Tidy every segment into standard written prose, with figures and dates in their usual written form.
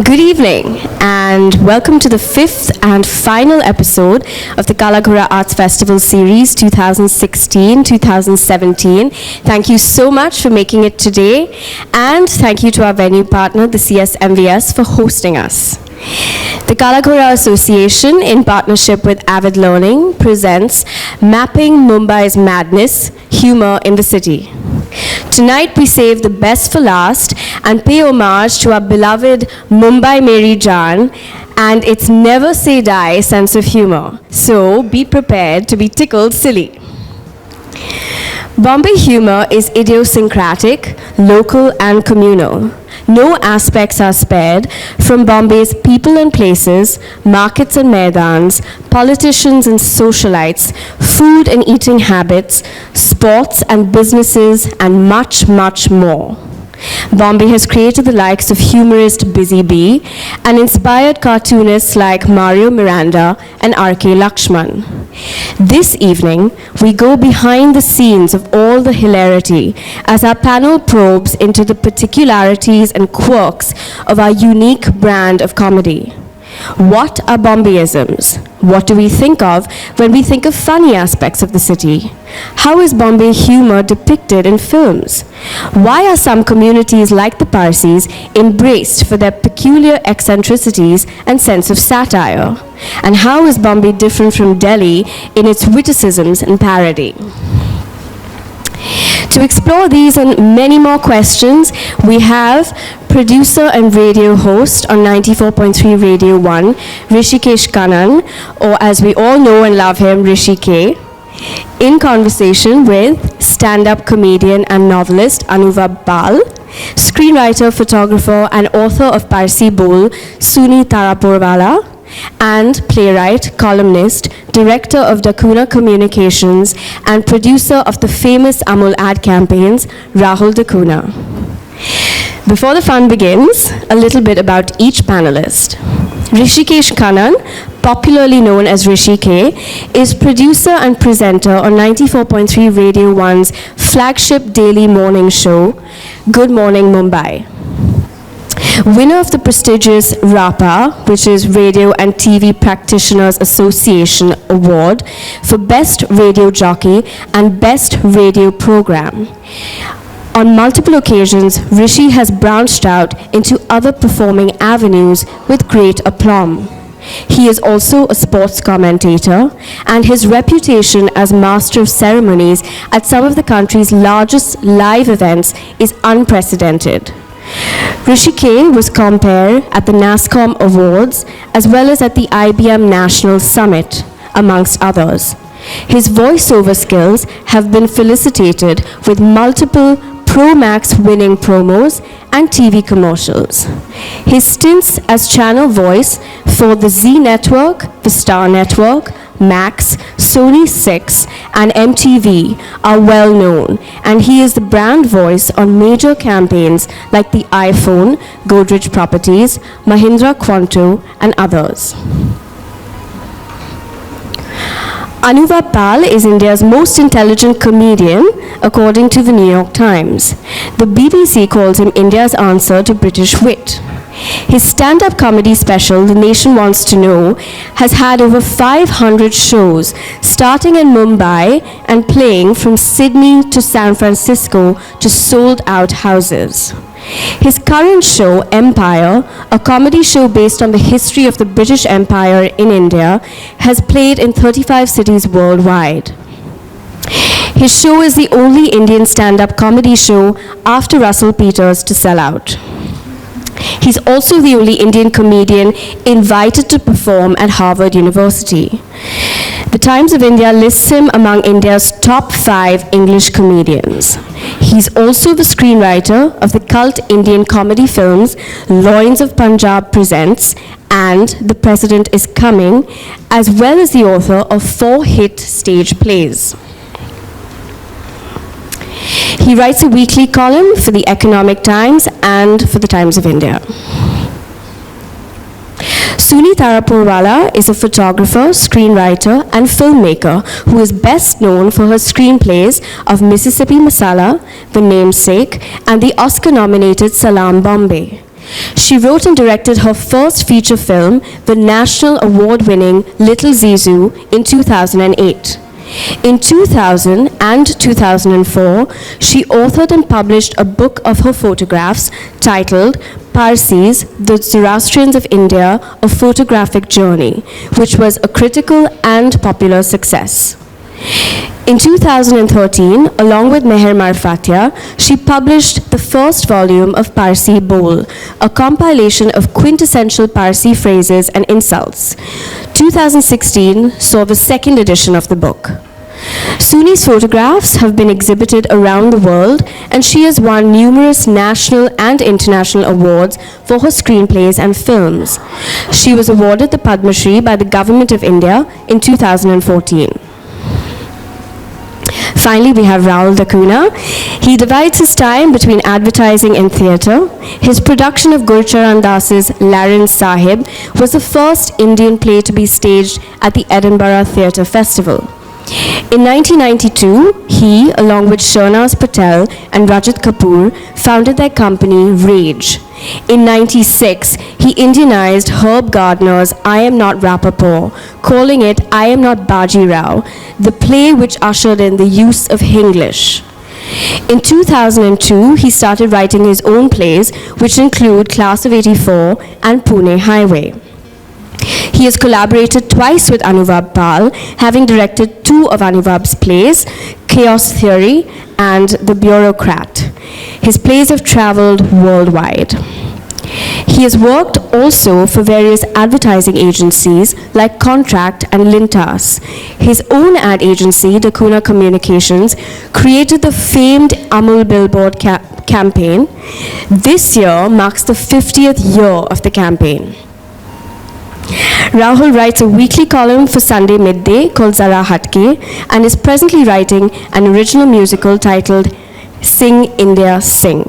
Good evening and welcome to the fifth and final episode of the Kalagura Arts Festival Series 2016-2017. Thank you so much for making it today, and thank you to our venue partner, the CSMVS, for hosting us. The Kalagura Association, in partnership with Avid Learning, presents Mapping Mumbai's Madness, Humor in the City. Tonight we save the best for last and pay homage to our beloved Mumbai Meri Jaan and its never say die sense of humor. So be prepared to be tickled silly. Bombay humor is idiosyncratic, local and communal. No aspects are spared from Bombay's people and places, markets and maidans, politicians and socialites, food and eating habits, sports and businesses, and much, much more. Bombay has created the likes of humorist Busy Bee and inspired cartoonists like Mario Miranda and R.K. Lakshman. This evening, we go behind the scenes of all the hilarity as our panel probes into the particularities and quirks of our unique brand of comedy. What are Bombayisms? What do we think of when we think of funny aspects of the city? How is Bombay humor depicted in films? Why are some communities like the Parsis embraced for their peculiar eccentricities and sense of satire? And how is Bombay different from Delhi in its witticisms and parody? To explore these and many more questions, we have producer and radio host on 94.3 Radio 1, Rishikesh Kannan, or as we all know and love him, Rishi K, in conversation with stand-up comedian and novelist Anuvab Pal, screenwriter, photographer, and author of Parsi Bol, Suni Tarapurwala, and playwright, columnist, director of Dakuna Communications, and producer of the famous Amul ad campaigns, Rahul Dakuna. Before the fun begins, a little bit about each panelist. Rishikesh Kannan, popularly known as Rishi K, is producer and presenter on 94.3 Radio 1's flagship daily morning show, Good Morning Mumbai. Winner of the prestigious RAPA, which is Radio and TV Practitioners Association Award for Best Radio Jockey and Best Radio Program. On multiple occasions, Rishi has branched out into other performing avenues with great aplomb. He is also a sports commentator, and his reputation as master of ceremonies at some of the country's largest live events is unprecedented. Rishi K was compere at the NASCOM Awards as well as at the IBM National Summit, amongst others. His voiceover skills have been felicitated with multiple Pro Max winning promos and TV commercials. His stints as channel voice for the Z Network, the Star Network, Max, Sony 6, and MTV are well known, and he is the brand voice on major campaigns like the iPhone, Godrej Properties, Mahindra Quanto, and others. Anuvab Pal is India's most intelligent comedian, according to the New York Times. The BBC calls him India's answer to British wit. His stand-up comedy special, The Nation Wants to Know, has had over 500 shows, starting in Mumbai and playing from Sydney to San Francisco to sold-out houses. His current show, Empire, a comedy show based on the history of the British Empire in India, has played in 35 cities worldwide. His show is the only Indian stand-up comedy show after Russell Peters to sell out. He's also the only Indian comedian invited to perform at Harvard University. The Times of India lists him among India's top 5 English comedians. He's also the screenwriter of the cult Indian comedy films Loins of Punjab Presents and The President is Coming, as well as the author of 4 hit stage plays. He writes a weekly column for the Economic Times and for the Times of India. Suni Tarapurwala is a photographer, screenwriter, and filmmaker who is best known for her screenplays of Mississippi Masala, The Namesake, and the Oscar-nominated Salaam Bombay. She wrote and directed her first feature film, the national award-winning Little Zizou, in 2008. In 2000 and 2004, she authored and published a book of her photographs titled Parsis, the Zoroastrians of India, A Photographic Journey, which was a critical and popular success. In 2013, along with Meher Marfatia, she published the first volume of Parsi Bol, a compilation of quintessential Parsi phrases and insults. 2016 saw the second edition of the book. Suni's photographs have been exhibited around the world, and she has won numerous national and international awards for her screenplays and films. She was awarded the Padma Shri by the Government of India in 2014. Finally, we have Rahul Dacuna. He divides his time between advertising and theatre. His production of Gurcharan Das's Laran Sahib was the first Indian play to be staged at the Edinburgh Theatre Festival. In 1992, he, along with Shahnaz Patel and Rajat Kapoor, founded their company Rage. In 1996, he Indianized Herb Gardner's I Am Not Rappaport, calling it I Am Not Baji Rao, the play which ushered in the use of Hinglish. In 2002, he started writing his own plays, which include Class of '84 and Pune Highway. He has collaborated twice with Anuvab Pal, having directed two of Anuvab's plays, Chaos Theory and The Bureaucrat. His plays have traveled worldwide. He has worked also for various advertising agencies like Contract and Lintas. His own ad agency, Dacuna Communications, created the famed Amul Billboard campaign. This year marks the 50th year of the campaign. Rahul writes a weekly column for Sunday Midday called Zara Hatke and is presently writing an original musical titled Sing India Sing.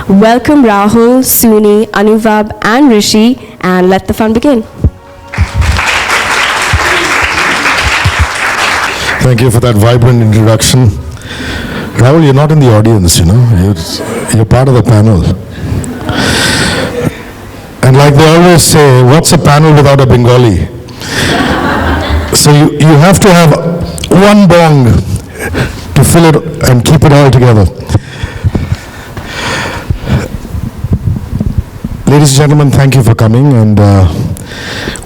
Welcome Rahul, Suni, Anuvab and Rishi, and let the fun begin. Thank you for that vibrant introduction. Rahul, you're not in the audience, you're part of the panel. And like they always say, what's a panel without a Bengali? So you have to have one bong to fill it and keep it all together. Ladies and gentlemen, thank you for coming, and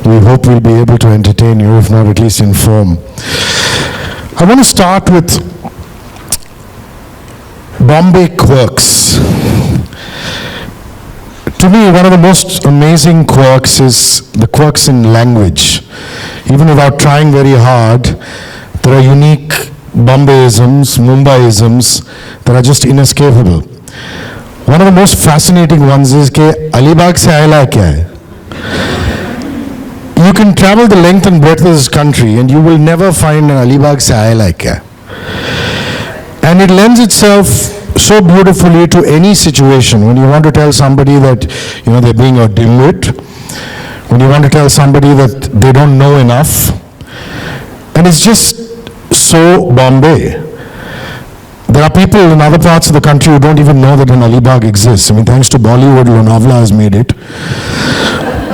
we hope we'll be able to entertain you, if not at least inform. I want to start with Bombay quirks. To me, one of the most amazing quirks is the quirks in language. Even without trying very hard, there are unique Bombayisms, Mumbaiisms that are just inescapable. One of the most fascinating ones is that Alibag se aila kya hai? You can travel the length and breadth of this country and you will never find an Alibag se aila kya. And it lends itself so beautifully to any situation. When you want to tell somebody that they're being a dimwit, when you want to tell somebody that they don't know enough, and it's just so Bombay. There are people in other parts of the country who don't even know that an Alibag exists. I mean, thanks to Bollywood, Lonavala has made it.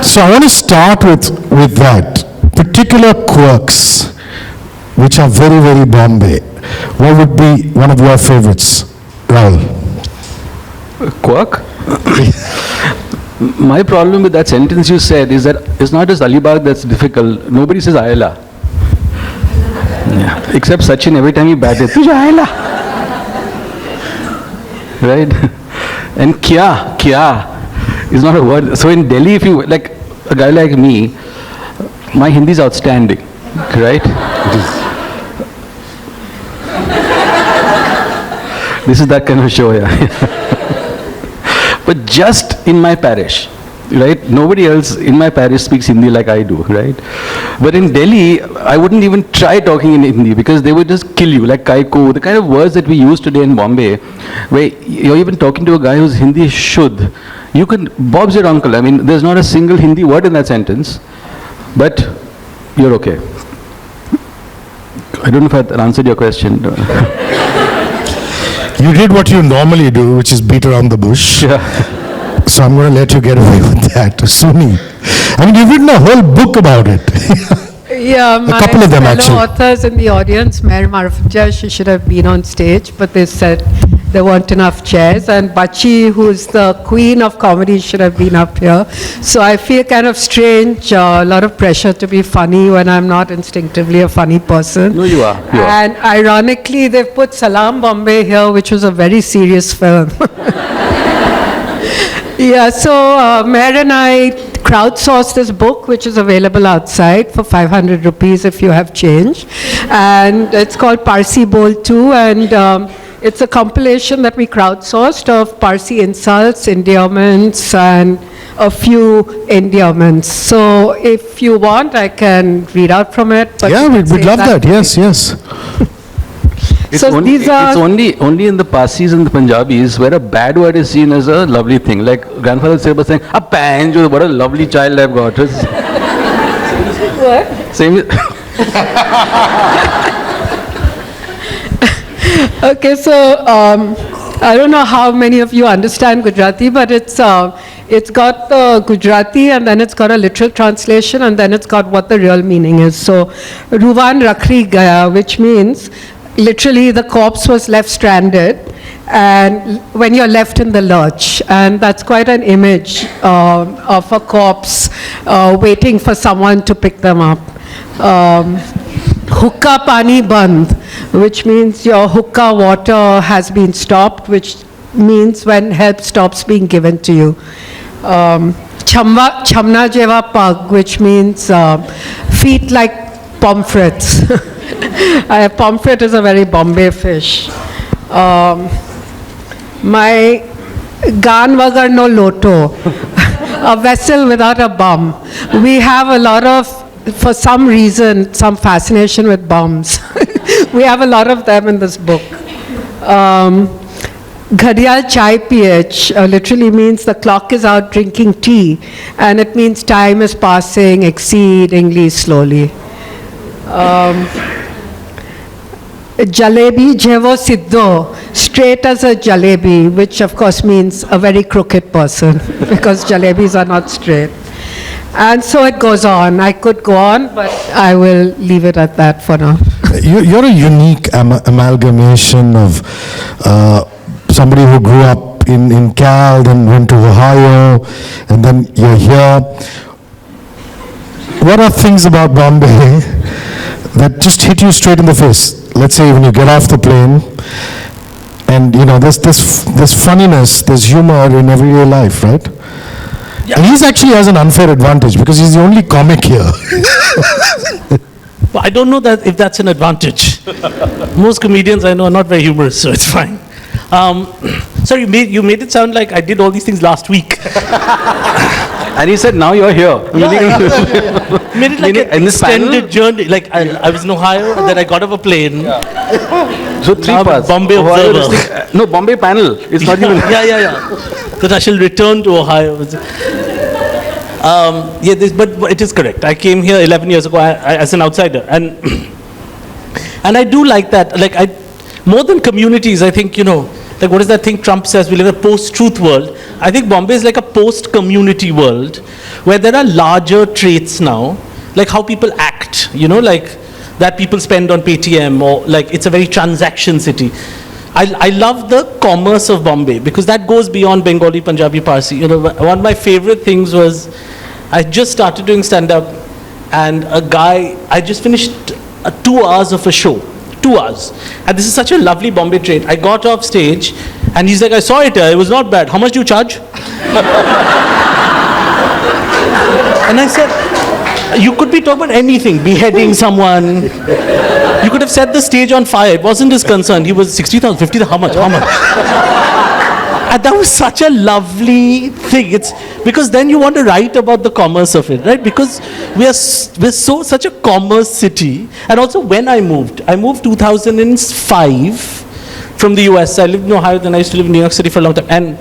So I want to start with that. Particular quirks, which are very, very Bombay. What would be one of your favorites? Rahul. Quirk? My problem with that sentence you said is that it's not just Alibag that's difficult. Nobody says Ayala. Yeah. Except Sachin, every time he batted, Tujha Ayala. Right? And kya is not a word. So in Delhi, if you, like a guy like me, my Hindi is outstanding. Right? This is that kind of show, yeah. But just in my parish, right? Nobody else in my parish speaks Hindi like I do, right? But in Delhi, I wouldn't even try talking in Hindi because they would just kill you, like kaiko, the kind of words that we use today in Bombay, where you're even talking to a guy whose Hindi is shuddh. You can, Bob's your uncle. I mean, there's not a single Hindi word in that sentence, but you're okay. I don't know if I answered your question. You did what you normally do, which is beat around the bush. Yeah. So I'm going to let you get away with that. Suni. I mean, you've written a whole book about it. Yeah, my couple of them, fellow actually. authors in the audience, Mer Marufja, she should have been on stage, but they said there weren't enough chairs. And Bachi, who's the queen of comedy, should have been up here. So I feel kind of strange, a lot of pressure to be funny when I'm not instinctively a funny person. No, you are. You are. And ironically, they've put Salaam Bombay here, which was a very serious film. Yeah, so Mer and I crowdsourced this book, which is available outside for 500 rupees if you have change. And it's called Parsi Bowl 2, and it's a compilation that we crowdsourced of Parsi insults, endearments, and a few endearments. So if you want, I can read out from it. But Yeah, you can we'd save love that. Yes, yes. It's, So only, these are- it's only in the Parsis and the Punjabis where a bad word is seen as a lovely thing. Like grandfather said, saying, "A panjo, what a lovely child I've got." What? Same. Okay, so I don't know how many of you understand Gujarati, but it's got the Gujarati, and then it's got a literal translation, and then it's got what the real meaning is. So, Ruvan Rakhri Gaya, which means literally the corpse was left stranded, and when you're left in the lurch, and that's quite an image of a corpse waiting for someone to pick them up. Hookah pani band, which means your hookah water has been stopped, which means when help stops being given to you. Chamna jeva pug, which means feet like pomfrets. Pomfret is a very Bombay fish. My gaan vagar no loto, a vessel without a bum. We have a lot of, for some reason, some fascination with bums. We have a lot of them in this book. Ghadial chai ph literally means the clock is out drinking tea, and it means time is passing exceedingly slowly. Jalebi jevo siddho, straight as a jalebi, which of course means a very crooked person, because jalebis are not straight. And so it goes on. I could go on, but I will leave it at that for now. You're a unique amalgamation of somebody who grew up in Cal, then went to Ohio, and then you're here. What are things about Bombay that just hit you straight in the face? Let's say when you get off the plane, and you know, there's funniness, there's humor in everyday life, right? Yeah. And he actually has an unfair advantage because he's the only comic here. Well, I don't know that if that's an advantage. Most comedians I know are not very humorous, so it's fine. Sorry, you made it sound like I did all these things last week. And he said, "Now you're here." Made it like Meaning, an in this panel? extended journey. Like I was in Ohio, and then I got off a plane. So three Now I'm parts. Bombay Ohio Observer. district- no, Bombay panel. It's not even. Yeah. That I shall return to Ohio. But it is correct. I came here 11 years ago as an outsider, and I do like that. Like more than communities, I think, you know, like what is that thing Trump says? We live in a post-truth world. I think Bombay is like a post-community world where there are larger traits now, like how people act, you know, like that people spend on Paytm, or like it's a very transaction city. I love the commerce of Bombay because that goes beyond Bengali, Punjabi, Parsi. You know, one of my favorite things was I just started doing stand-up, and a guy, I just finished 2 hours of a show. 2 hours. And this is such a lovely Bombay trait. I got off stage and he's like, "I saw it, it was not bad. How much do you charge?" And I said, "You could be talking about anything, beheading someone. You could have set the stage on fire. It wasn't his concern." He was 60,000, 50,000, how much? And that was such a lovely thing. It's because then you want to write about the commerce of it, right? Because we're such a commerce city. And also when I moved 2005 from the US. I lived in Ohio, then I used to live in New York City for a long time. And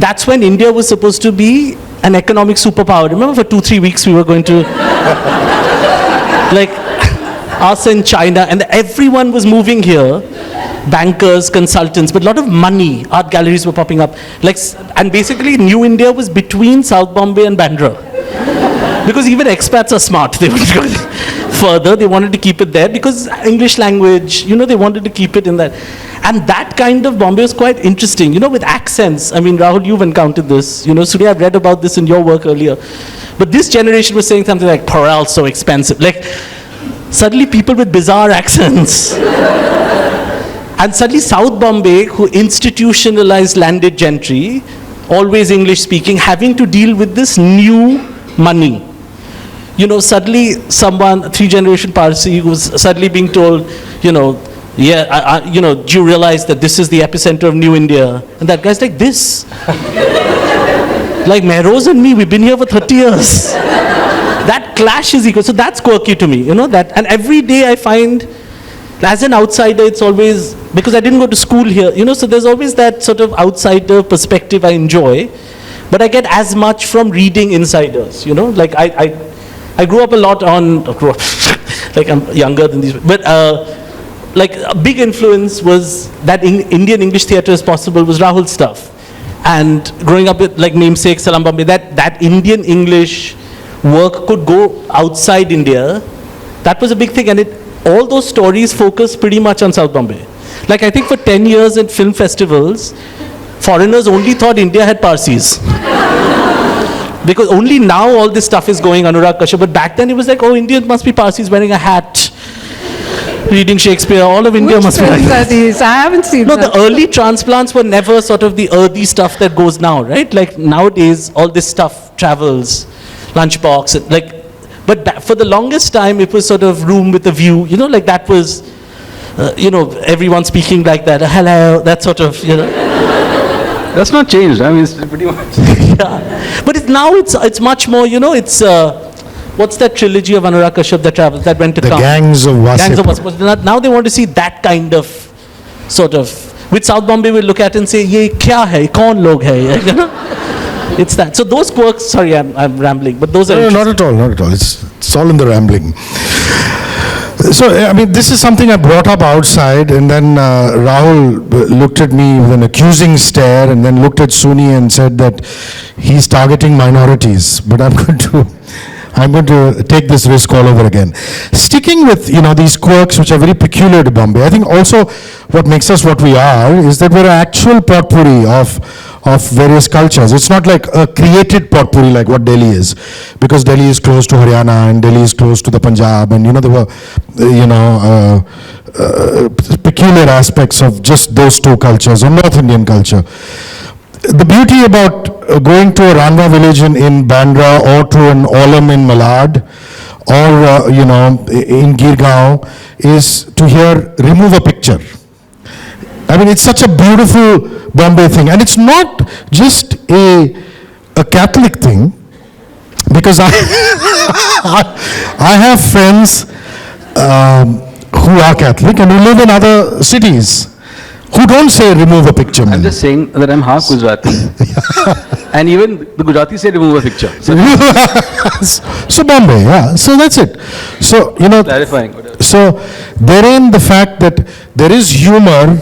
that's when India was supposed to be an economic superpower. Remember for 2-3 weeks we were going to like us in China, and everyone was moving here. Bankers, consultants, but a lot of money, art galleries were popping up. And basically, New India was between South Bombay and Bandra. Because even expats are smart. They wanted to go further. They wanted to keep it there because English language, they wanted to keep it in that. And that kind of Bombay was quite interesting, with accents. I mean, Rahul, you've encountered this. Surya, I've read about this in your work earlier. But this generation was saying something like, Paral's so expensive. Suddenly people with bizarre accents. And suddenly South Bombay, who institutionalized landed gentry, always English speaking, having to deal with this new money. Suddenly someone, 3-generation Parsi, was suddenly being told, do you realize that this is the epicenter of New India? And that guy's like, this? Like Mehroz and me, we've been here for 30 years. That clash is equal. So that's quirky to me, that. And every day I find, as an outsider, it's always, because I didn't go to school here, so there's always that sort of outsider perspective I enjoy, but I get as much from reading insiders, I grew up a lot on, like I'm younger than these, but a big influence was that Indian English theatre is possible was Rahul's stuff. And growing up with namesake Salam Bombay, that Indian English work could go outside India, that was a big thing, and all those stories focus pretty much on South Bombay. I think for 10 years in film festivals, foreigners only thought India had Parsis. Because only now all this stuff is going, Anurag Kashyap, but back then it was like, oh, Indians must be Parsis wearing a hat, reading Shakespeare, all of India must be like that. I haven't seen No, that. the early transplants were never sort of the earthy stuff that goes now, right? Nowadays, all this stuff travels, lunchbox, but for the longest time, it was sort of room with a view, that was, everyone speaking like that, hello, that sort of, That's not changed. I mean, it's pretty much. Yeah. But now it's much more, it's, what's that trilogy of Anurag Kashyap that went to The Cannes? Gangs of Wasseypur. Now they want to see that kind of, sort of, with South Bombay we'll look at and say, ye kya hai, kaun log hai, It's that. So those quirks, sorry, I'm rambling, but those are No, not at all. It's all in the rambling. So, I mean, this is something I brought up outside, and then Rahul looked at me with an accusing stare, and then looked at Suni and said that he's targeting minorities. But I'm going to take this risk all over again. Sticking with, these quirks which are very peculiar to Bombay, I think also what makes us what we are is that we're an actual potpourri of various cultures. It's not like a created potpourri like what Delhi is, because Delhi is close to Haryana and Delhi is close to the Punjab, and there were, peculiar aspects of just those two cultures, or North Indian culture. The beauty about going to a Ranva village in Bandra, or to an Olam in Malad, or in Girgaon, is to hear "remove a picture." I mean, it's such a beautiful Bombay thing, and it's not just a Catholic thing, because I have friends who are Catholic and who live in other cities who don't say remove a picture. I'm just saying that I'm half Gujarati. And even the Gujarati say remove a picture. So Bombay, yeah. So that's it. So, Clarifying. so therein the fact that there is humor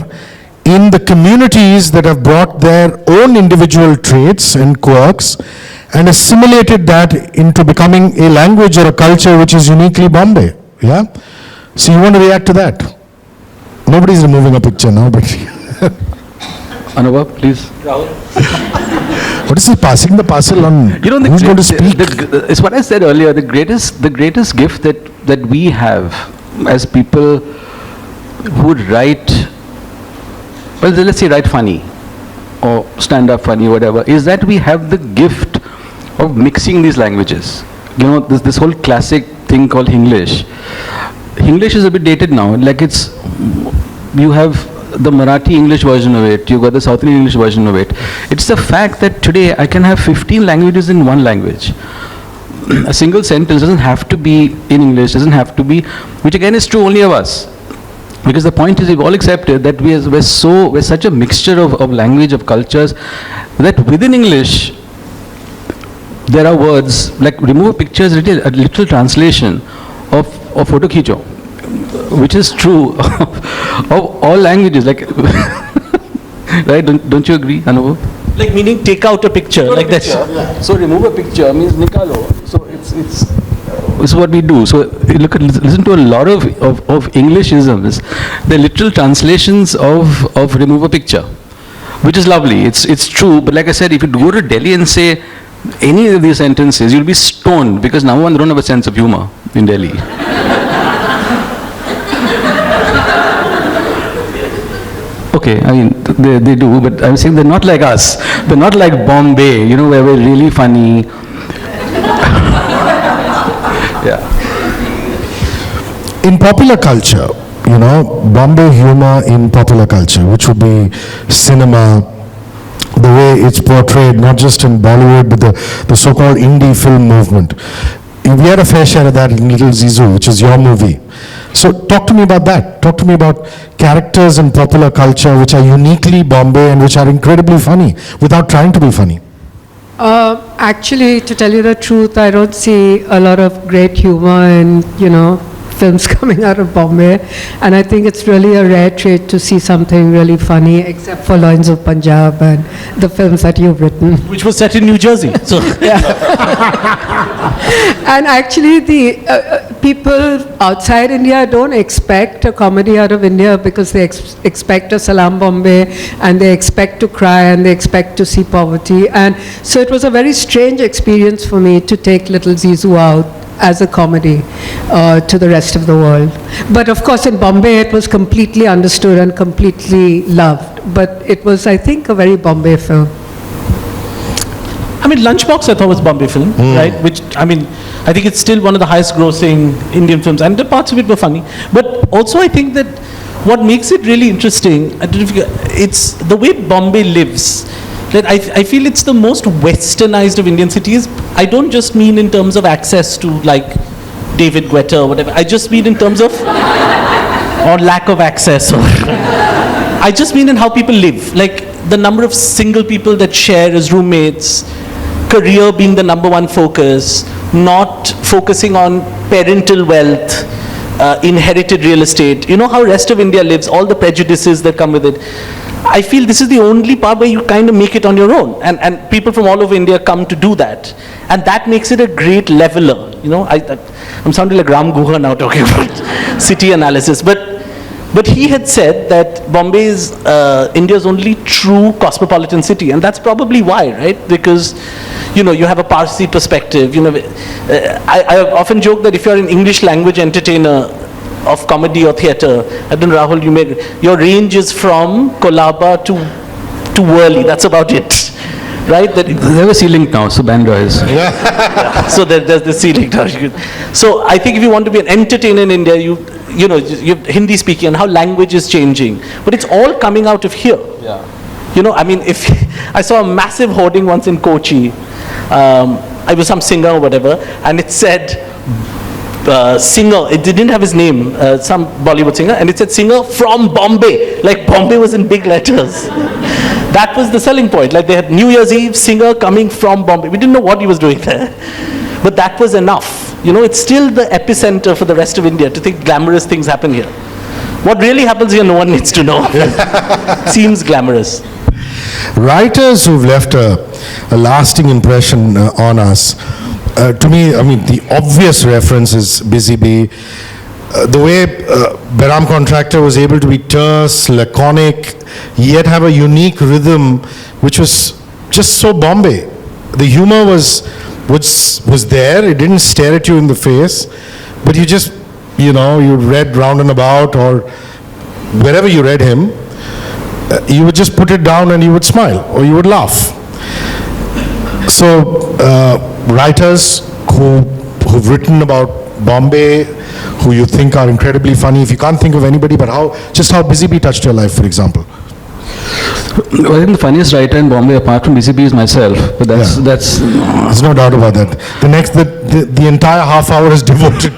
in the communities that have brought their own individual traits and quirks and assimilated that into becoming a language or a culture which is uniquely Bombay. Yeah? So you want to react to that? Nobody's removing a picture now, but Anubhav, please. what is he passing the parcel on? Who's going to speak? It's what I said earlier. The greatest gift that we have as people who write, well, let's say write funny or stand up funny, whatever, is that we have the gift of mixing these languages. This whole classic thing called English. English is a bit dated now. You have the Marathi English version of it, you've got the South Indian English version of it. It's the fact that today I can have 15 languages in one language. A single sentence doesn't have to be in English, doesn't have to be, which again is true only of us. Because the point is, we've all accepted that we're such a mixture of language, of cultures, that within English, there are words, like remove a picture is a literal translation of photo khicho. which is true of all languages. Like, right? Don't you agree, Anubhav? Like meaning take out a picture, like that. Yeah. So remove a picture means nikalo. So it's what we do. So you listen to a lot of Englishisms. They're literal translations of remove a picture, which is lovely. It's true. But like I said, if you go to Delhi and say any of these sentences, you'll be stoned, because number one, they don't have a sense of humor in Delhi. Okay, I mean, they do, but I'm saying they're not like us. They're not like Bombay, where we're really funny. Yeah. In popular culture, Bombay humor in popular culture, which would be cinema, the way it's portrayed, not just in Bollywood, but the so-called indie film movement. We had a fair share of that in Little Zizou, which is your movie. So talk to me about that. Talk to me about characters in popular culture which are uniquely Bombay and which are incredibly funny, without trying to be funny. Actually, to tell you the truth, I don't see a lot of great humor in, films coming out of Bombay. And I think it's really a rare trait to see something really funny, except for Loins of Punjab and the films that you've written. Which was set in New Jersey. So And actually, the people outside India don't expect a comedy out of India, because they expect a Salam Bombay, and they expect to cry, and they expect to see poverty. And so it was a very strange experience for me to take Little Zizou out as a comedy to the rest of the world. But of course, in Bombay, it was completely understood and completely loved. But it was, I think, a very Bombay film. I mean, Lunchbox I thought was Bombay film, right? Which, I mean, I think it's still one of the highest grossing Indian films, and the parts of it were funny. But also I think that what makes it really interesting, I don't know if it's the way Bombay lives. That I feel it's the most westernized of Indian cities. I don't just mean in terms of access to like David Guetta or whatever. I just mean in terms of, or lack of access. Or I just mean in how people live. Like the number of single people that share as roommates, career being the number one focus, not focusing on parental wealth, inherited real estate. You know how rest of India lives, all the prejudices that come with it. I feel this is the only part where you kind of make it on your own. And people from all over India come to do that. And that makes it a great leveler. I'm sounding like Ram Guha now talking about city analysis. But he had said that Bombay is India's only true cosmopolitan city. And that's probably why, right? Because, you have a Parsi perspective. I often joke that if you're an English language entertainer of comedy or theatre, I don't know, Rahul, your range is from Kolaba to Worli. That's about it, right? They have a ceiling now, so Bandra is. Yeah. So there's the ceiling now. So I think if you want to be an entertainer in India, you have Hindi speaking and how language is changing, but it's all coming out of here. Yeah. I mean, if I saw a massive hoarding once in Kochi, I was some singer or whatever, and it said. Singer, it didn't have his name, some Bollywood singer, and it said singer from Bombay, like Bombay was in big letters. That was the selling point. Like they had New Year's Eve singer coming from Bombay. We didn't know what he was doing there, but that was enough. It's still the epicenter for the rest of India to think glamorous things happen here. What really happens here, no one needs to know. Seems glamorous. Writers who've left a lasting impression on us. To me, I mean, the obvious reference is Busy Bee. The way Behram Contractor was able to be terse, laconic, yet have a unique rhythm, which was just so Bombay. The humor was there. It didn't stare at you in the face, but you just, you read Round and About or wherever you read him, you would just put it down and you would smile or you would laugh. So writers who've written about Bombay, who you think are incredibly funny, if you can't think of anybody, but how Busy Bee touched your life, for example. Well, I think the funniest writer in Bombay, apart from Busy Bee, is myself. But that's there's no doubt about that. The entire half hour is devoted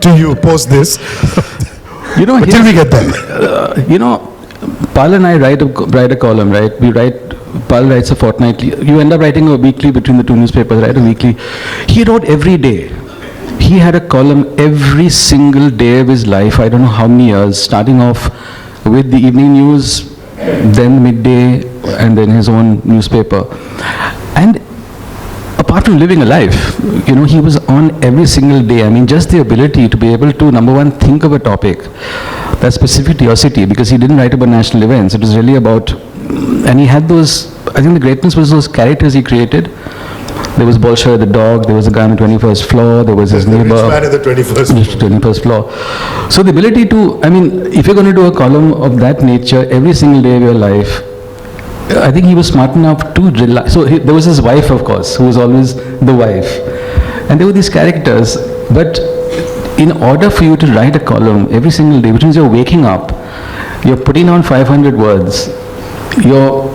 to you post this. Till we get there. Pal and I write a column, right? Pal writes a fortnightly. You end up writing a weekly between the two newspapers, right? A weekly. He wrote every day. he had a column every single day of his life, I don't know how many years, starting off with the evening news, then midday, and then his own newspaper. And apart from living a life, he was on every single day. I mean, just the ability to be able to, number one, think of a topic that's specific to your city, because he didn't write about national events. It was really about, and he had those, I think the greatness was those characters he created. There was Bolshoi the dog, there was a guy on the 21st floor, there was his neighbor. The rich man at the 21st floor. So the ability to, I mean, if you're going to do a column of that nature every single day of your life, I think he was smart enough to realize. So there was his wife, of course, who was always the wife. And there were these characters. But in order for you to write a column every single day, which means you're waking up, you're putting on 500 words, you're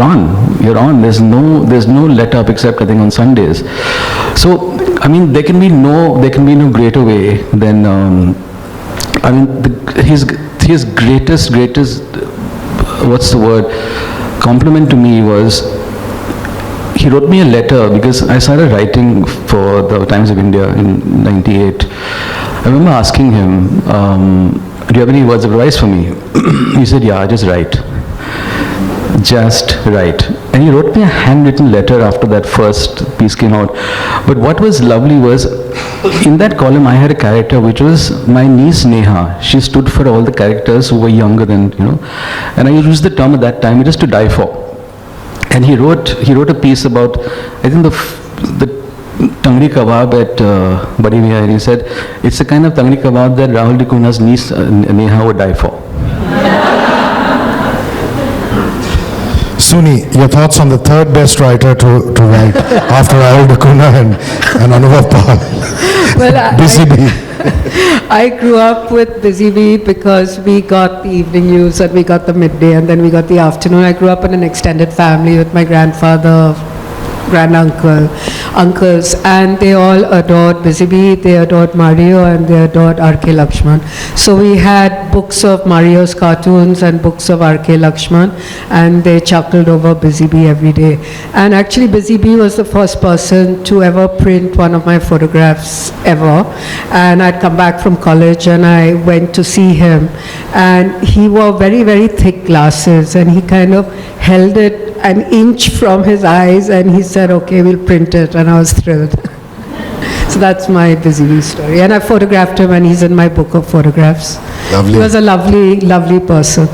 on. There's no let up except I think on Sundays. So I mean, there can be no greater way than his greatest what's the word, compliment to me was, he wrote me a letter, because I started writing for the Times of India in '98. I remember asking him, do you have any words of advice for me? He said, yeah, just write. And he wrote me a handwritten letter after that first piece came out. But what was lovely was, in that column I had a character which was my niece Neha. She stood for all the characters who were younger than, and I used the term at that time, it is to die for. And he wrote a piece about, I think the tangri kebab at Badi Miya, and he said, it's the kind of tangri kebab that Rahul de Kuna's niece Neha would die for. Suni, your thoughts on the third best writer to write after Rahul de Kuna and Anubhav Paul? Well, Busy Bee. I grew up with Busy Bee because we got the evening news and we got the midday and then we got the afternoon. I grew up in an extended family with my grandfather, granduncle, uncles, and they all adored Busy Bee, they adored Mario, and they adored R.K. Lakshman. So we had books of Mario's cartoons and books of R.K. Lakshman, and they chuckled over Busy Bee every day. And actually Busy Bee was the first person to ever print one of my photographs ever. And I'd come back from college and I went to see him, and he wore very, very thick glasses, and he kind of held it an inch from his eyes, and he said, okay, we'll print it, and I was thrilled. So that's my Busy Bee story. And I photographed him, and he's in my book of photographs. Lovely. He was a lovely, lovely person.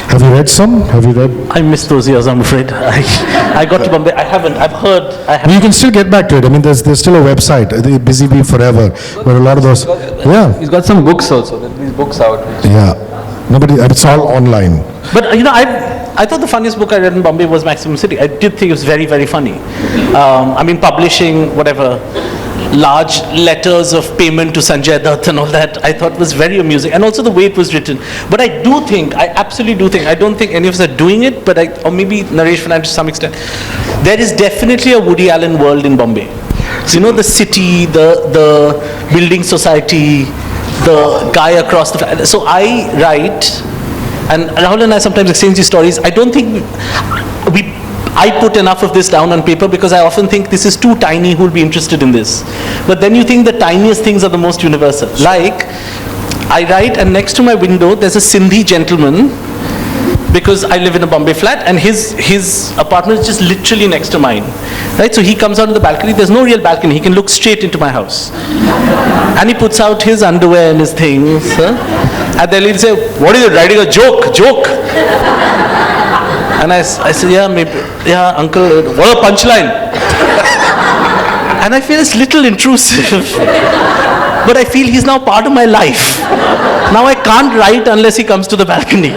Have you read some? I missed those years, I'm afraid. I got to Bombay. I haven't. I've heard. You can still get back to it. I mean, there's still a website, the Busy Bee Forever, where a lot of those. Yeah. He's got some books also. There's these books out. Yeah. It's all online. But I thought the funniest book I read in Bombay was Maximum City. I did think it was very, very funny. I mean, publishing large letters of payment to Sanjay Dutt and all that, I thought was very amusing, and also the way it was written. But I absolutely do think, I don't think any of us are doing it, but or maybe Naresh Fernandes to some extent, there is definitely a Woody Allen world in Bombay. So, the city, the building society, the guy across the... So I write, and Rahul and I sometimes exchange these stories. I don't think I put enough of this down on paper, because I often think this is too tiny, who'll be interested in this. But then you think the tiniest things are the most universal. Like, I write, and next to my window there's a Sindhi gentleman, because I live in a Bombay flat, and his apartment is just literally next to mine. Right? So he comes out on the balcony. There's no real balcony. He can look straight into my house. And he puts out his underwear and his things. And then he'll say, what is it, writing a joke? And I said, yeah, maybe, yeah, uncle, what a punchline. And I feel it's little intrusive. But I feel he's now part of my life. Now I can't write unless he comes to the balcony.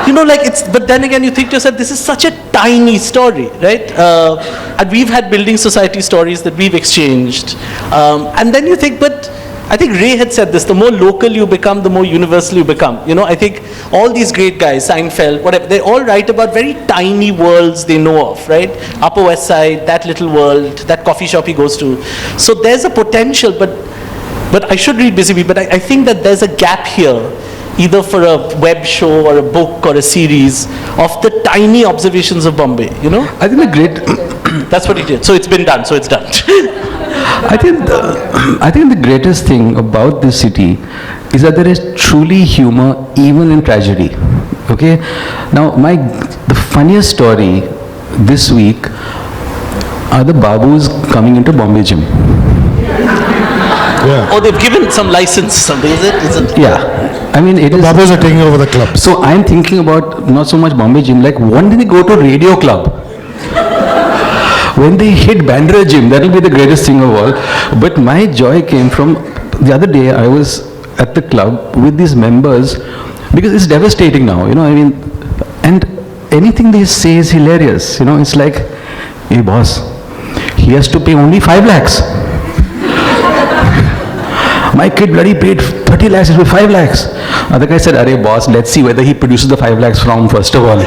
But then again, you think to yourself, this is such a tiny story, right? And we've had building society stories that we've exchanged. And then you think, but I think Ray had said this, the more local you become, the more universal you become. I think all these great guys, Seinfeld, whatever, they all write about very tiny worlds they know of, right? Upper West Side, that little world, that coffee shop he goes to. So there's a potential, but I should read Busy Bee, but I think that there's a gap here, either for a web show or a book or a series of the tiny observations of Bombay, I think the great... That's what he did. So it's been done, so it's done. I think the greatest thing about this city is that there is truly humor even in tragedy. Okay? Now, the funniest story this week are the Babus coming into Bombay Gym. Yeah. Oh, they've given some license, something, is it? Yeah. I mean, it is. Babus are taking over the clubs. So I'm thinking about not so much Bombay Gym, like when did they go to Radio Club? When they hit Bandra Gym, that will be the greatest thing of all. But my joy came from the other day. I was at the club with these members because it's devastating now, you know. I mean, and anything they say is hilarious. You know, it's like, hey boss, he has to pay only 5 lakhs. My kid bloody paid 30 lakhs, it was 5 lakhs. Other guy said, "Arey boss, let's see whether he produces the 5 lakhs from first of all."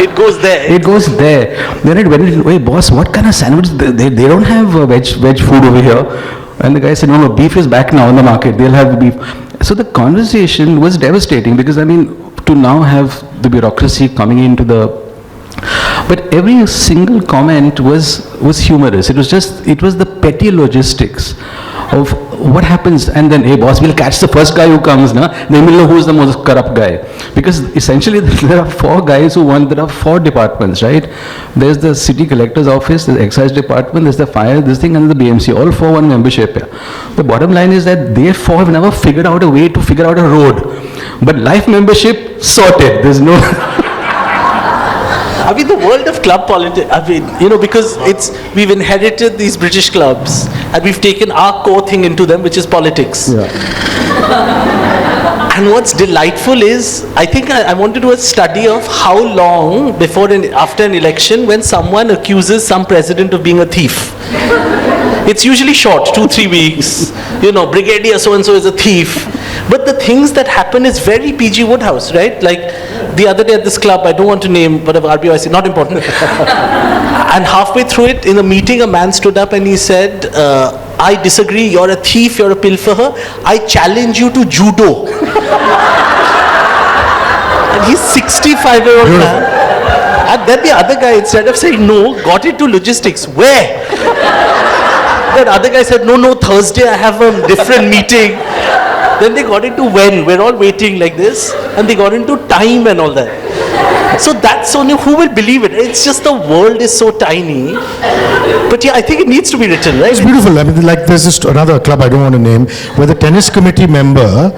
It goes there. It goes there. Then it went, "Hey boss, what kind of sandwich? They don't have veg food over here." And the guy said, no, beef is back now in the market. They'll have the beef. So the conversation was devastating because, I mean, to now have the bureaucracy coming into the... But every single comment was humorous. It was the petty logistics of what happens, and then, hey boss, we'll catch the first guy who comes, na? Then we'll know who's the most corrupt guy. Because essentially there are 4 guys there are 4 departments, right? There's the city collector's office, the excise department, there's the fire, this thing, and the BMC, all 4 one membership. Yeah. The bottom line is that they 4 have never figured out a way to figure out a road. But life membership, sorted. There's no... I mean, the world of club politics, I mean, you know, because we've inherited these British clubs and we've taken our core thing into them, which is politics. Yeah. And what's delightful is, I think I want to do a study of how long before and after an election when someone accuses some president of being a thief. It's usually short, 2-3 weeks. You know, Brigadier so-and-so is a thief. But the things that happen is very PG Woodhouse, right? Like the other day at this club, I don't want to name whatever RBIC, not important. And halfway through it, in a meeting, a man stood up and he said, I disagree, you're a thief, you're a pilferer. I challenge you to judo. And he's 65-year-old man. And then the other guy, instead of saying no, got into logistics. Where? That other guy said, no, Thursday I have a different meeting. Then they got into when. We're all waiting like this. And they got into time and all that. So that's only, who will believe it? It's just the world is so tiny. But yeah, I think it needs to be written, right? It's beautiful. I mean, like there's just another club I don't want to name, where the tennis committee member,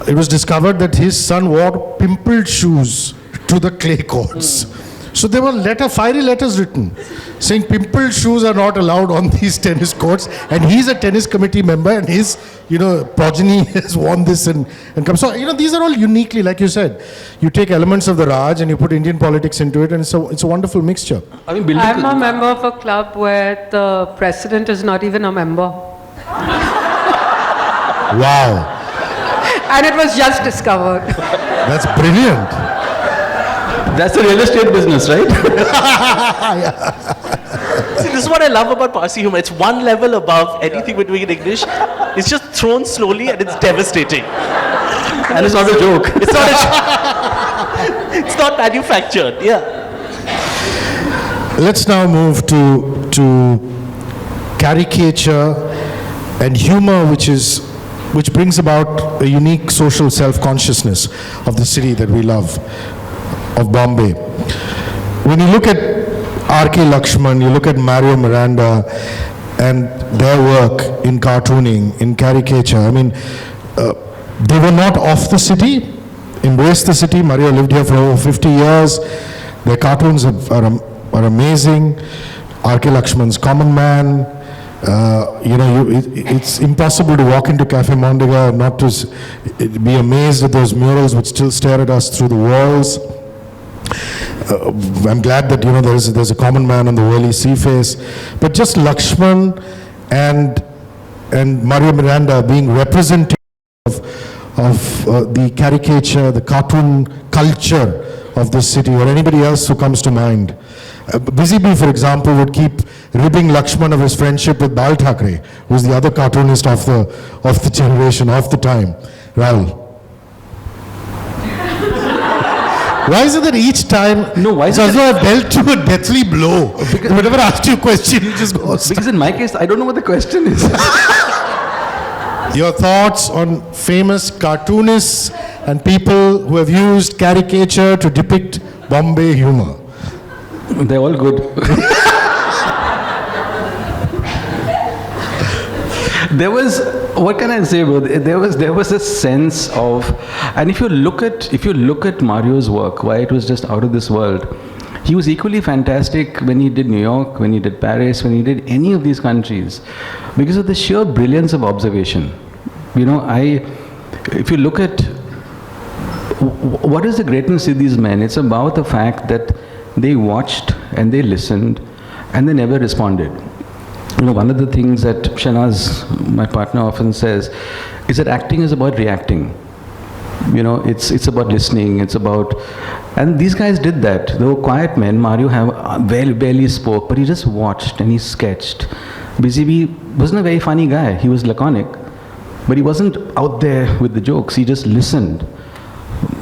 it was discovered that his son wore pimpled shoes to the clay courts. So there were fiery letters written saying pimpled shoes are not allowed on these tennis courts, and he's a tennis committee member and his, progeny has worn this and come. So, these are all uniquely, like you said, you take elements of the Raj and you put Indian politics into it, and it's a wonderful mixture. I mean, I'm a member of a club where the president is not even a member. Wow. And it was just discovered. That's brilliant. That's the real estate business, right? See, this is what I love about Parsi humor. It's one level above anything we're doing in English. It's just thrown slowly and it's devastating. And it's not a joke. It's not it's not manufactured, yeah. Let's now move to caricature and humor, which brings about a unique social self-consciousness of the city that we love, of Bombay. When you look at R.K. Lakshman, you look at Mario Miranda and their work in cartooning, in caricature, I mean, they were not off the city, embraced the city. Mario lived here for over 50 years. Their cartoons are amazing. R.K. Lakshman's Common Man. It's impossible to walk into Cafe Mondega and not to be amazed at those murals which still stare at us through the walls. I'm glad that there's a common man on the Worli sea face, but just Lakshman and Mario Miranda being representative of the caricature, the cartoon culture of this city, or anybody else who comes to mind. Busy Bee, for example, would keep ribbing Lakshman of his friendship with Bal Thackeray, who's the other cartoonist of the generation, of the time, Rahul. Why is it that each time, No, why is it's it as though I've dealt to a deathly blow? Whenever I ask you a question, you just go, Because in my case, I don't know what the question is. Your thoughts on famous cartoonists and people who have used caricature to depict Bombay humor? They're all good. There was, what can I say, bro? There was a sense of, and if you look at Mario's work, why it was just out of this world. He was equally fantastic when he did New York, when he did Paris, when he did any of these countries, because of the sheer brilliance of observation. You know, if you look at what is the greatness of these men, it's about the fact that they watched and they listened and they never responded. You know, one of the things that Shanaz, my partner, often says is that acting is about reacting. You know, it's about listening, it's about, and these guys did that. They were quiet men. Mario barely spoke, but he just watched and he sketched. BCB wasn't a very funny guy. He was laconic, but he wasn't out there with the jokes. He just listened.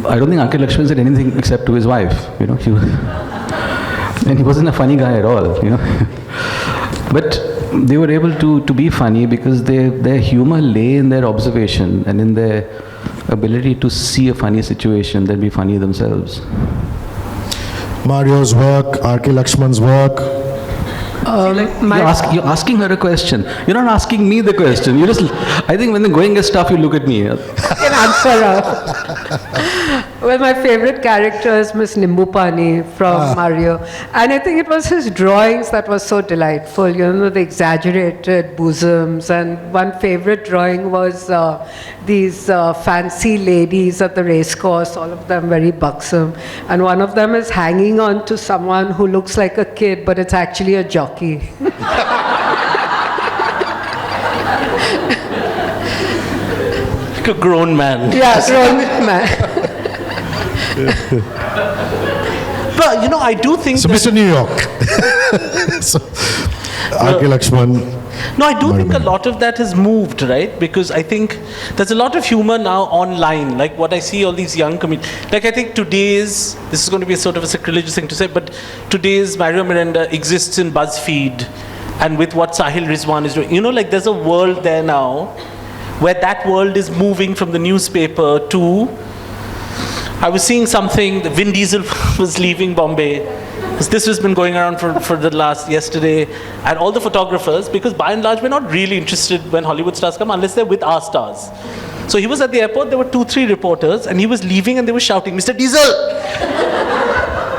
I don't think Ankit Lakshman said anything except to his wife. You know, and he wasn't a funny guy at all. You know, but they were able to be funny because their humor lay in their observation and in their ability to see a funny situation, then be funny themselves. Mario's work, R.K. Lakshman's work. You're asking her a question. You're not asking me the question. You just, I think when the going gets tough, you look at me. I can answer her. Well, my favorite character is Miss Nimbupani from Mario. And I think it was his drawings that was so delightful, you know, the exaggerated bosoms. And one favorite drawing was these fancy ladies at the race course, all of them very buxom. And one of them is hanging on to someone who looks like a kid, but it's actually a jockey. Like a grown man. Yeah, grown man. But, you know, I do think So, that, Mr. New York. So, R.K. Lakshman. no, I do think a lot of that has moved, right? Because I think there's a lot of humor now online. Like what I see all these young comedians. Like I think today's, this is going to be a sort of a sacrilegious thing to say, but today's Mario Miranda exists in BuzzFeed and with what Sahil Rizwan is doing. You know, like there's a world there now where that world is moving from the newspaper to, I was seeing something, Vin Diesel was leaving Bombay. This has been going around for the last yesterday, and all the photographers, because by and large we're not really interested when Hollywood stars come unless they're with our stars. So he was at the airport, there were 2-3 reporters, and he was leaving and they were shouting, "Mr. Diesel!"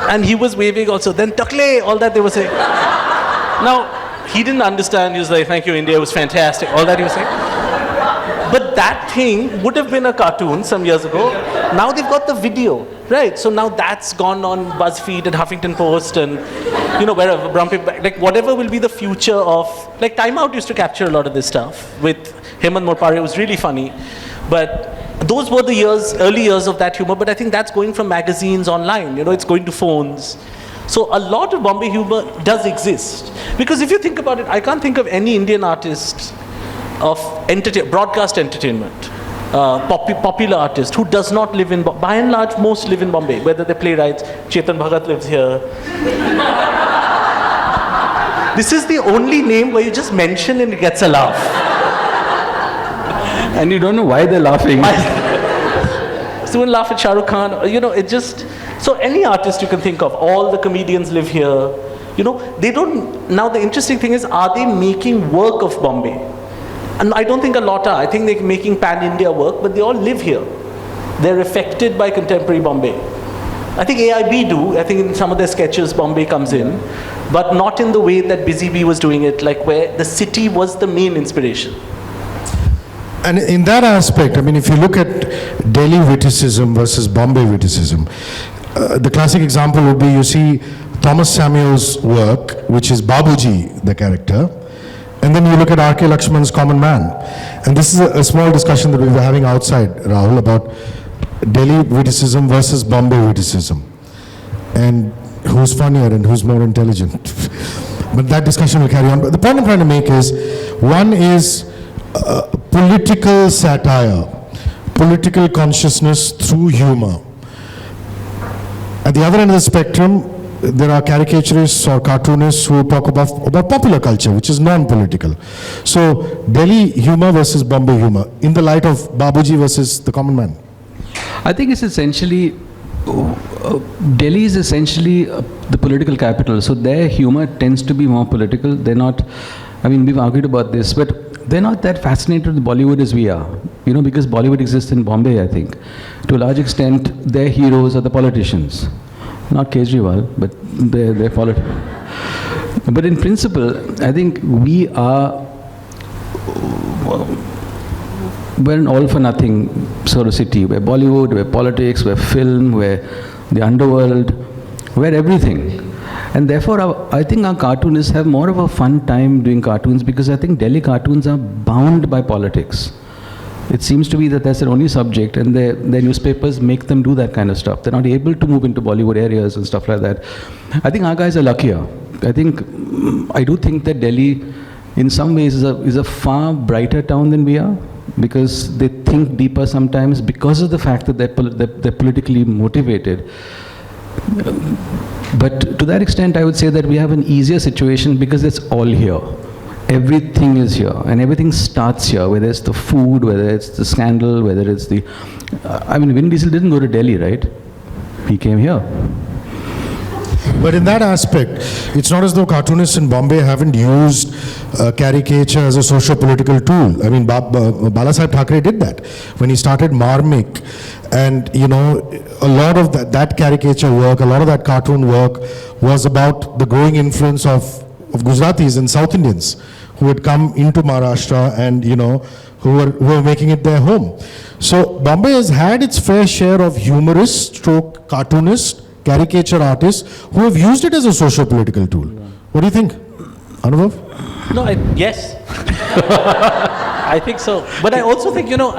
And he was waving also, then "Takle," all that they were saying. Now, he didn't understand, he was like, "Thank you India, it was fantastic," all that he was saying. But that thing would have been a cartoon some years ago. Now they've got the video, right? So now that's gone on BuzzFeed and Huffington Post and, you know, wherever, like whatever will be the future of, like Time Out used to capture a lot of this stuff with Hemant Morpare. It was really funny. But those were the early years of that humor. But I think that's going from magazines online, you know, it's going to phones. So a lot of Bombay humor does exist. Because if you think about it, I can't think of any Indian artist of broadcast entertainment, popular artist who does not live in, by and large most live in Bombay, whether they're playwrights. Chetan Bhagat lives here. This is the only name where you just mention and it gets a laugh. And you don't know why they're laughing. Someone laugh at Shah Rukh Khan, you know, it just, so any artist you can think of, all the comedians live here, you know, they don't, now the interesting thing is, are they making work of Bombay? And I don't think a lot are. I think they're making pan-India work, but they all live here. They're affected by contemporary Bombay. I think AIB do. I think in some of their sketches, Bombay comes in, but not in the way that Busy Bee was doing it, like where the city was the main inspiration. And in that aspect, I mean, if you look at Delhi witticism versus Bombay witticism, the classic example would be, you see Thomas Samuel's work, which is Babuji, the character, and then you look at R.K. Lakshman's Common Man. And this is a small discussion that we were having outside, Rahul, about Delhi witticism versus Bombay witticism. And who's funnier and who's more intelligent. But that discussion will carry on. But the point I'm trying to make is, one is political satire, political consciousness through humor. At the other end of the spectrum, there are caricaturists or cartoonists who talk about popular culture, which is non-political. So, Delhi humor versus Bombay humor, in the light of Babuji versus the common man. I think it's essentially, Delhi is essentially the political capital, so their humor tends to be more political. They're not, I mean, we've argued about this, but they're not that fascinated with Bollywood as we are, you know, because Bollywood exists in Bombay, I think. To a large extent, their heroes are the politicians. Not Kejriwal, but they're politicians. But in principle, I think we're an all-for-nothing sort of city. We're Bollywood, we're politics, we're film, we're the underworld, we're everything. And therefore, I think our cartoonists have more of a fun time doing cartoons because I think Delhi cartoons are bound by politics. It seems to be that that's their only subject, and their newspapers make them do that kind of stuff. They're not able to move into Bollywood areas and stuff like that. I think our guys are luckier. I do think that Delhi, in some ways, is a far brighter town than we are, because they think deeper sometimes because of the fact that they're politically motivated. But to that extent, I would say that we have an easier situation because it's all here. Everything is here, and everything starts here, whether it's the food, whether it's the scandal, whether it's the... I mean, Vin Diesel didn't go to Delhi, right? He came here. But in that aspect, it's not as though cartoonists in Bombay haven't used caricature as a socio-political tool. I mean, Balasaheb Thackeray did that when he started Marmik. And, you know, a lot of that caricature work, a lot of that cartoon work was about the growing influence of Gujaratis and South Indians who had come into Maharashtra and, you know, who were making it their home. So Bombay has had its fair share of humorists, stroke cartoonists, caricature artists who have used it as a socio-political tool. What do you think, Anubhav? No, yes. I think so. But I also think, you know,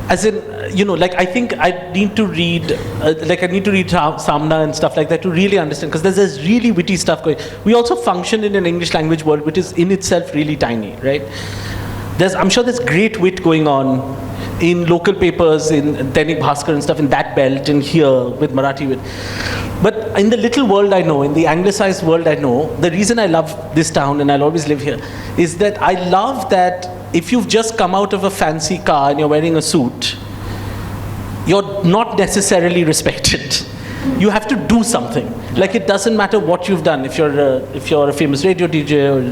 as in, you know, like I think I need to read, Samna and stuff like that to really understand, because there's this really witty stuff going. We also function in an English language world which is in itself really tiny, right? I'm sure there's great wit going on in local papers, in Dainik Bhaskar and stuff, in that belt, and here with Marathi wit. But in the little world I know, in the anglicized world I know, the reason I love this town and I'll always live here is that I love that if you've just come out of a fancy car and you're wearing a suit, you're not necessarily respected. You have to do something. Like, it doesn't matter what you've done. If you're a famous radio DJ or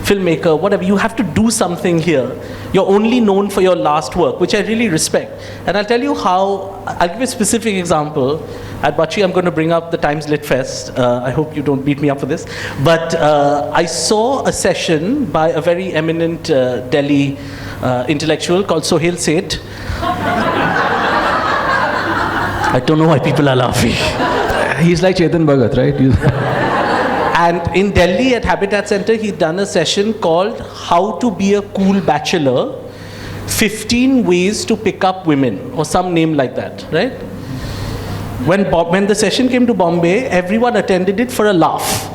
filmmaker, whatever, you have to do something here. You're only known for your last work, which I really respect. And I'll tell you how. I'll give you a specific example. At Bachi, I'm going to bring up the Times Lit Fest. I hope you don't beat me up for this. But I saw a session by a very eminent Delhi intellectual called Sohail Seth. I don't know why people are laughing. He's like Chetan Bhagat, right? And in Delhi at Habitat Center, he'd done a session called How to Be a Cool Bachelor, 15 Ways to Pick Up Women, or some name like that, right? When the session came to Bombay, everyone attended it for a laugh.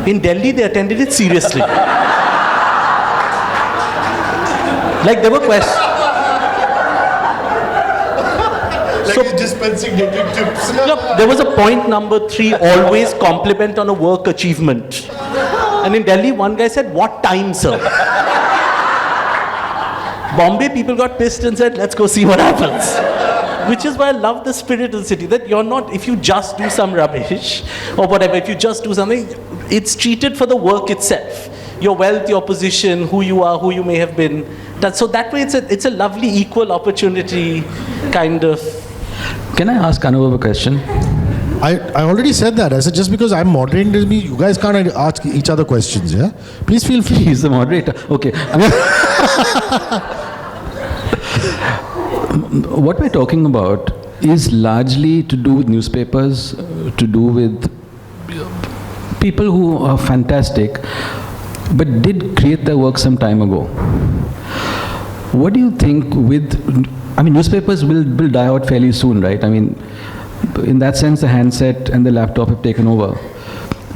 In Delhi, they attended it seriously. Like, there were questions. Like he's dispensing dating tips. Look, there was a point number 3, always compliment on a work achievement. And in Delhi, one guy said, "What time, sir?" Bombay people got pissed and said, "Let's go see what happens." Which is why I love the spirit of the city, that you're not, if you just do some rubbish or whatever, if you just do something, it's treated for the work itself. Your wealth, your position, who you are, who you may have been. So that way it's a lovely equal opportunity kind of. Can I ask Anubhav a question? I already said that. I said just because I'm moderating doesn't mean you guys can't ask each other questions, yeah? Please feel free. He's the moderator. Okay. What we're talking about is largely to do with newspapers, to do with people who are fantastic, but did create their work some time ago. What do you think newspapers will die out fairly soon, right? I mean, in that sense, the handset and the laptop have taken over.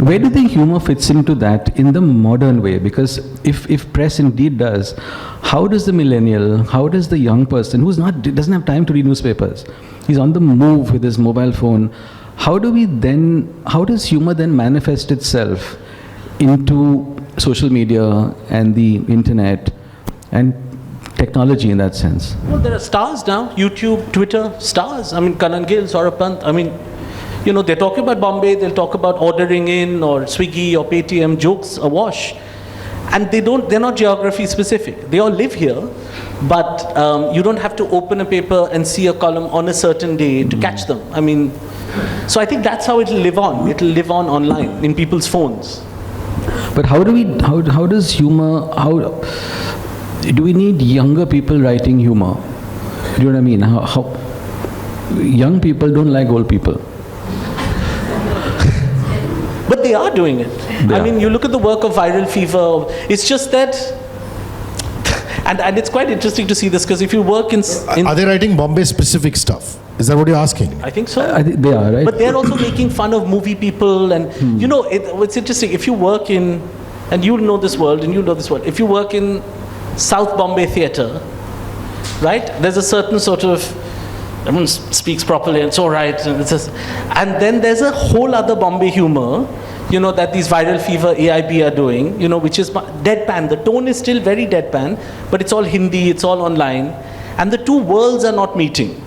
Where do you think humor fits into that in the modern way? Because if press indeed does, how does the millennial, how does the young person who's not doesn't have time to read newspapers, he's on the move with his mobile phone, how does humor then manifest itself into social media and the internet and technology in that sense? Well, there are stars now, YouTube, Twitter, stars. I mean, Kanan Gill, Saurabh Pant, I mean, you know, they're talking about Bombay, they'll talk about ordering in or Swiggy or Paytm, jokes awash. And they're not geography specific. They all live here, but you don't have to open a paper and see a column on a certain day to catch them. I mean, so I think that's how it'll live on. It'll live on online, in people's phones. But how does humor, do we need younger people writing humor? Do you know what I mean? How young people don't like old people. But they are doing it. I mean, you look at the work of Viral Fever, it's just that, and it's quite interesting to see this, because if you work in... Are they writing Bombay-specific stuff? Is that what you're asking? I think so. I think they are, right? But they're also making fun of movie people, and you know, it's interesting, if you work in, and you'll know this world, and you know this world, if you work in South Bombay theatre, right, there's a certain sort of, everyone speaks properly, and it's all right, and then there's a whole other Bombay humor, you know, that these Viral Fever AIB are doing, you know, which is deadpan. The tone is still very deadpan, but it's all Hindi, it's all online, and the two worlds are not meeting.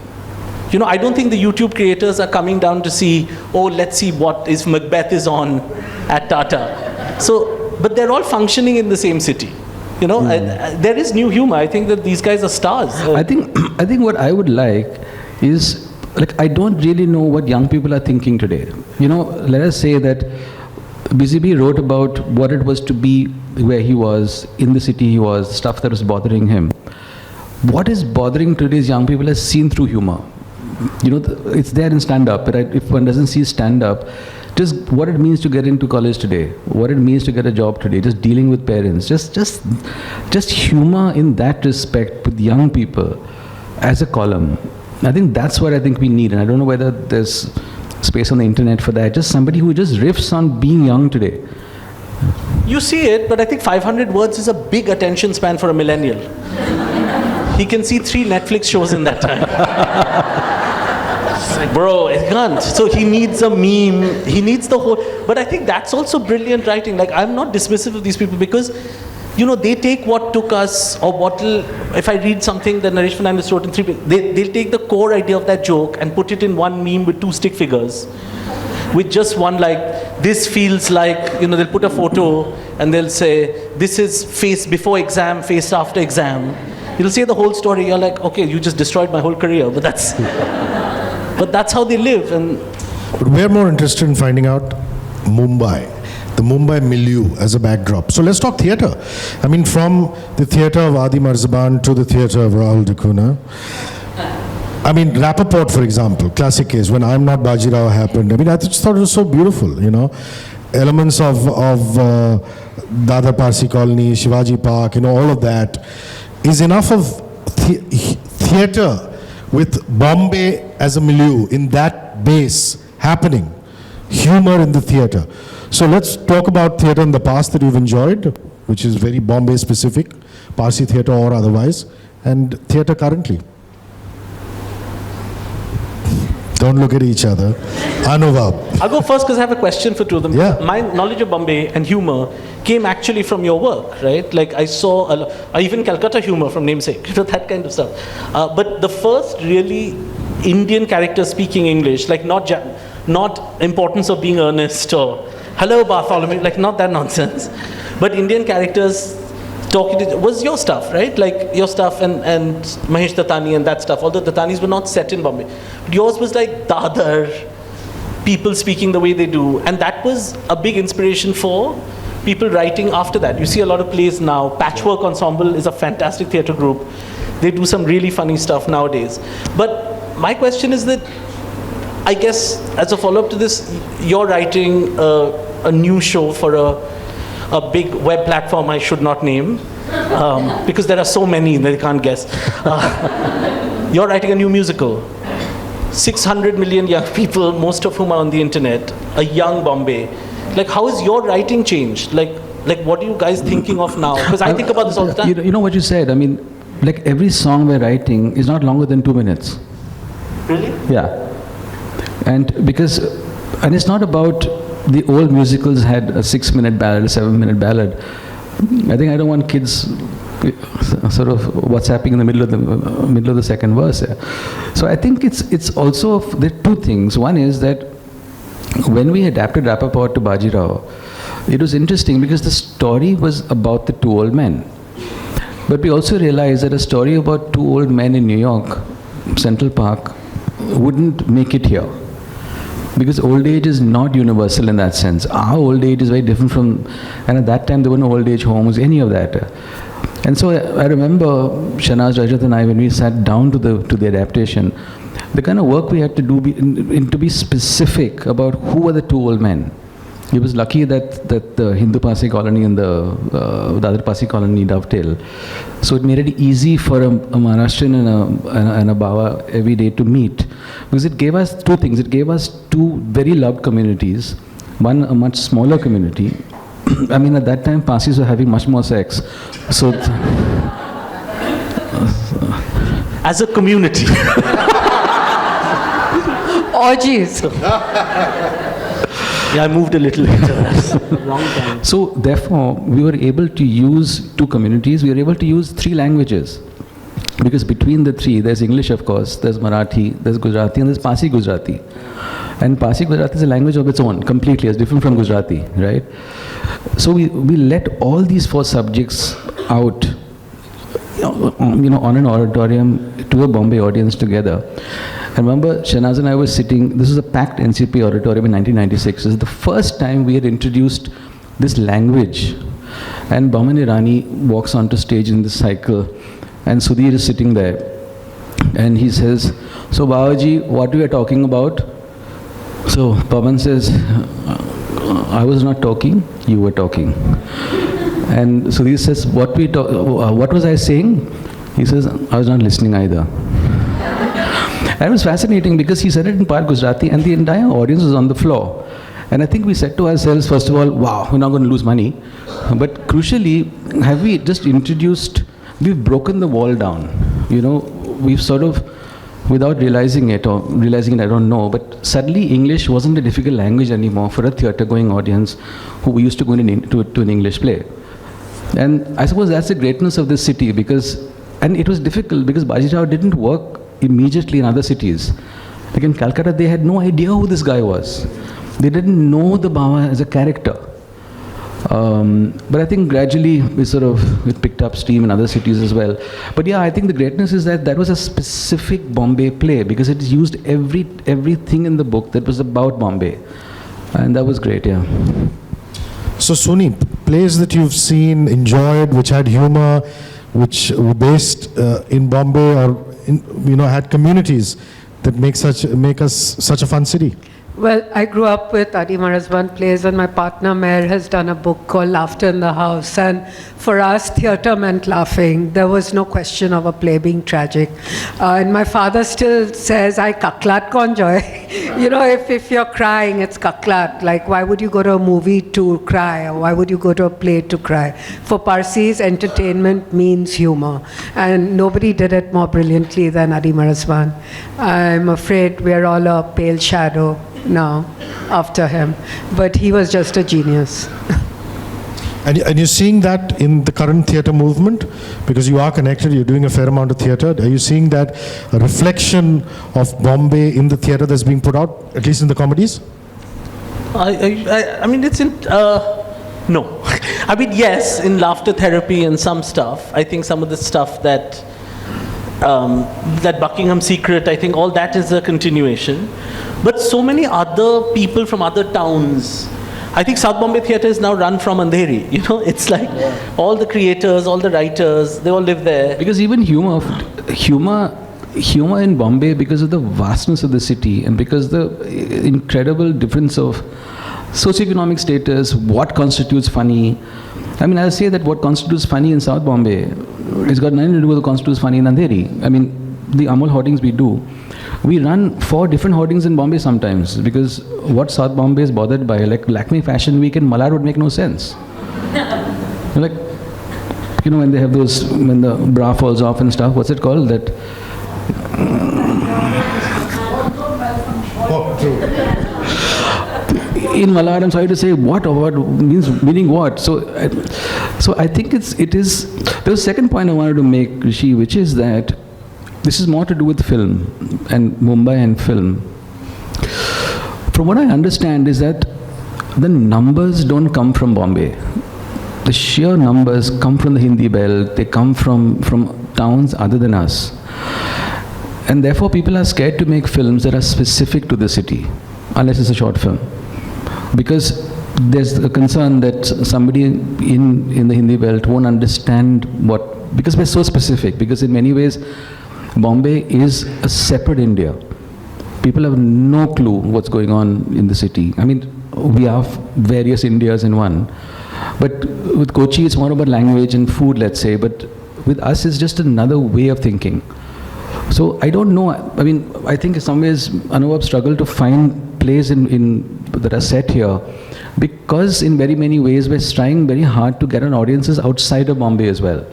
You know, I don't think the YouTube creators are coming down to see, oh, let's see what is Macbeth is on at Tata. So, but they're all functioning in the same city. You know, there is new humor. I think that these guys are stars. I think what I would like is, like, I don't really know what young people are thinking today. You know, let us say that BCB wrote about what it was to be where he was, in the city he was, stuff that was bothering him. What is bothering today's young people is seen through humor. You know, it's there in stand-up, but if one doesn't see stand-up, just what it means to get into college today, what it means to get a job today, just dealing with parents, just humor in that respect with young people as a column. I think that's what I think we need, and I don't know whether there's space on the internet for that. Just somebody who just riffs on being young today. You see it, but I think 500 words is a big attention span for a millennial. He can see 3 Netflix shows in that time. It's like, bro, it can't. So he needs a meme. He needs the whole... But I think that's also brilliant writing. Like, I'm not dismissive of these people because, you know, they take what took us, or if I read something that Naresh Fernandez wrote in 3 pages, they'll take the core idea of that joke and put it in one meme with 2 stick figures. With just one, like, this feels like, you know, they'll put a photo and they'll say, this is face before exam, face after exam. You'll say the whole story, you're like, okay, you just destroyed my whole career, but that's how they live. And But we're more interested in finding out Mumbai, the Mumbai milieu as a backdrop. So let's talk theatre. I mean, from the theatre of Adi Marzaban to the theatre of Rahul de Kuna. I mean, Rappaport, for example, classic case, when I'm Not Bajirao happened. I mean, I just thought it was so beautiful, you know. Elements of Dadar Parsi Colony, Shivaji Park, you know, all of that is enough of theatre with Bombay as a milieu in that base happening. Humor in the theatre. So let's talk about theatre in the past that you've enjoyed, which is very Bombay specific, Parsi theatre or otherwise, and theatre currently. Don't look at each other. Anubhav. I'll go first because I have a question for two of them. Yeah. My knowledge of Bombay and humor came actually from your work, right? Like I saw, even Calcutta humor from Namesake, you know, that kind of stuff. But the first really Indian character speaking English, like not importance of being earnest or hello Bartholomew, like not that nonsense. But Indian characters talking was your stuff, right? Like your stuff and Mahesh Tatani and that stuff. Although Tatanis were not set in Bombay. But yours was like Dadar, people speaking the way they do. And that was a big inspiration for people writing after that. You see a lot of plays now. Patchwork Ensemble is a fantastic theatre group. They do some really funny stuff nowadays. But my question is that, I guess, as a follow-up to this, you're writing a new show for a big web platform I should not name, because there are so many that I can't guess. You're writing a new musical. 600 million young people, most of whom are on the internet, a young Bombay. like how is your writing changed? Like what are you guys thinking of now? Because I think about this all the time. You know what you said? I mean, like every song we're writing is not longer than 2 minutes. Really? Yeah. And it's not about the old musicals had a 6-minute ballad, a 7-minute ballad. I think I don't want kids sort of WhatsApping in the middle of the second verse. So I think it's also, there are two things. One is that when we adapted Rappaport to Bajirao, it was interesting because the story was about the two old men. But we also realized that a story about two old men in New York, Central Park, wouldn't make it here. Because old age is not universal in that sense. Our old age is very different from, and at that time there were no old age homes, any of that. And so I remember Shanaz, Rajat and I, when we sat down to the adaptation, the kind of work we had to do to be specific about who were the two old men. It was lucky that the Hindu Pasi colony and the other Pasi colony dovetail. So it made it easy for a Maharashtrian and a Bawa every day to meet. Because it gave us two things. It gave us two very loved communities. One, a much smaller community. I mean, at that time, Pasis were having much more sex. So... As a community. Orgies. Yeah, I moved a little later. Wrong time. So therefore, we were able to use two communities. We were able to use 3 languages. Because between the 3, there's English, of course, there's Marathi, there's Gujarati, and there's Pasi Gujarati. And Pasi Gujarati is a language of its own, completely. It's different from Gujarati, right? So we let all these 4 subjects out, on an auditorium to a Bombay audience together. I remember Shanaz and I were sitting, this was a packed NCP auditorium in 1996. This is the first time we had introduced this language. And Baman Irani walks onto stage in this cycle, and Sudhir is sitting there. And he says, "So Babaji, what we are talking about?" So Pavan says, "I was not talking, you were talking." And Sudhir says, what was I saying? He says, "I was not listening either." And it was fascinating because he said it in part Gujarati and the entire audience was on the floor. And I think we said to ourselves, first of all, wow, we're not going to lose money. But crucially, have we just introduced, we've broken the wall down. We've sort of, without realizing it, or realizing it, I don't know, but suddenly English wasn't a difficult language anymore for a theatre-going audience who used to go to an English play. And I suppose that's the greatness of this city and it was difficult because Bajirao didn't work immediately in other cities. Like in Calcutta, they had no idea who this guy was. They didn't know the Bawa as a character. But I think gradually it picked up steam in other cities as well. But yeah, I think the greatness is that was a specific Bombay play because it used everything in the book that was about Bombay. And that was great, yeah. So Suni, plays that you've seen, enjoyed, which had humor, which were based in Bombay or had communities that make us such a fun city. Well, I grew up with Adi Marazban plays, and my partner Meher has done a book called Laughter in the House. And for us, theatre meant laughing. There was no question of a play being tragic. And my father still says, "I kaklat kon joy." If you're crying, it's kaklat. Like, why would you go to a movie to cry? Or why would you go to a play to cry? For Parsis, entertainment means humor. And nobody did it more brilliantly than Adi Marazban. I'm afraid we're all a pale shadow now after him, but he was just a genius. And you're seeing that in the current theatre movement, because you are connected, you're doing a fair amount of theatre. Are you seeing that a reflection of Bombay in the theatre that's being put out, at least in the comedies? I mean, it's in, no. I mean, yes, in laughter therapy and some stuff. I think some of the stuff that Buckingham Secret, I think all that is a continuation. But so many other people from other towns. I think South Bombay Theatre is now run from Andheri. It's like all the creators, all the writers, they all live there. Because even humor in Bombay, because of the vastness of the city and because the incredible difference of socioeconomic status, what constitutes funny. I mean, I'll say that what constitutes funny in South Bombay, it's got nothing to do with what constitutes funny in Andheri. I mean, the Amol hoardings we do, We run 4 different hoardings in Bombay sometimes because what South Bombay is bothered by, like Lakme Fashion Week in Malad would make no sense. Like, you know, when they have those, when the bra falls off and stuff, what's it called? That. In Malad, I'm sorry to say, what meaning what? So I think it is. There's a second point I wanted to make, Rishi, which is that this is more to do with film and Mumbai and film. From what I understand is that the numbers don't come from Bombay. The sheer numbers come from the Hindi belt. They come from towns other than us. And therefore people are scared to make films that are specific to the city, unless it's a short film. Because there's a concern that somebody in the Hindi belt won't understand what, because we're so specific, because in many ways Bombay is a separate India. People have no clue what's going on in the city. I mean, we have various Indias in one. But with Kochi, it's more about language and food, let's say. But with us, it's just another way of thinking. So I don't know. I mean, I think in some ways, Anubhav struggled to find plays that are set here, because in very many ways, we're trying very hard to get on audiences outside of Bombay as well.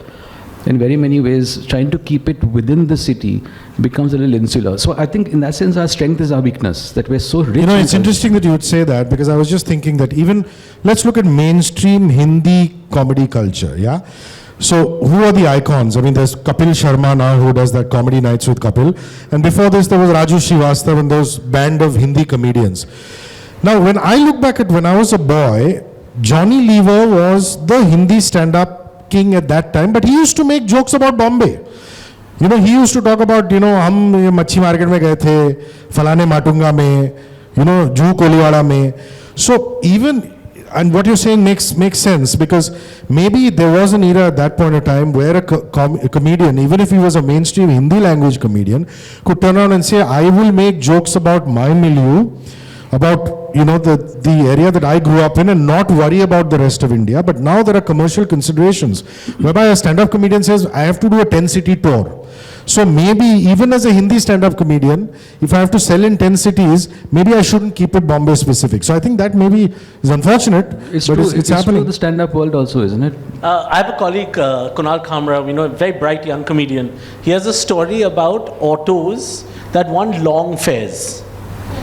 In very many ways, trying to keep it within the city becomes a little insular. So I think in that sense, our strength is our weakness, that we're so rich. You know, it's interesting that you would say that, because I was just thinking that even, let's look at mainstream Hindi comedy culture, yeah? So who are the icons? I mean, there's Kapil Sharma now, who does that Comedy Nights with Kapil. And before this, there was Raju Srivastav and those band of Hindi comedians. Now, when I look back at when I was a boy, Johnny Lever was the Hindi stand-up king at that time, but he used to make jokes about Bombay. You know, he used to talk about, you know, hum machhi market mein gaye the, falane matunga mein, you know, Juhu Koliwala mein. So even, and what you're saying makes sense, because maybe there was an era at that point of time where a comedian, even if he was a mainstream Hindi language comedian, could turn around and say, I will make jokes about my milieu, about, you know, the area that I grew up in, and not worry about the rest of India. But now there are commercial considerations whereby a stand-up comedian says, I have to do a 10-city tour. So maybe even as a Hindi stand-up comedian, if I have to sell in 10 cities, maybe I shouldn't keep it Bombay specific. So I think that maybe is unfortunate, it's but true. it's True happening. in the stand-up world also, isn't it? I have a colleague, Kunal Khamra, you know, a very bright young comedian. He has a story about autos that want long fares.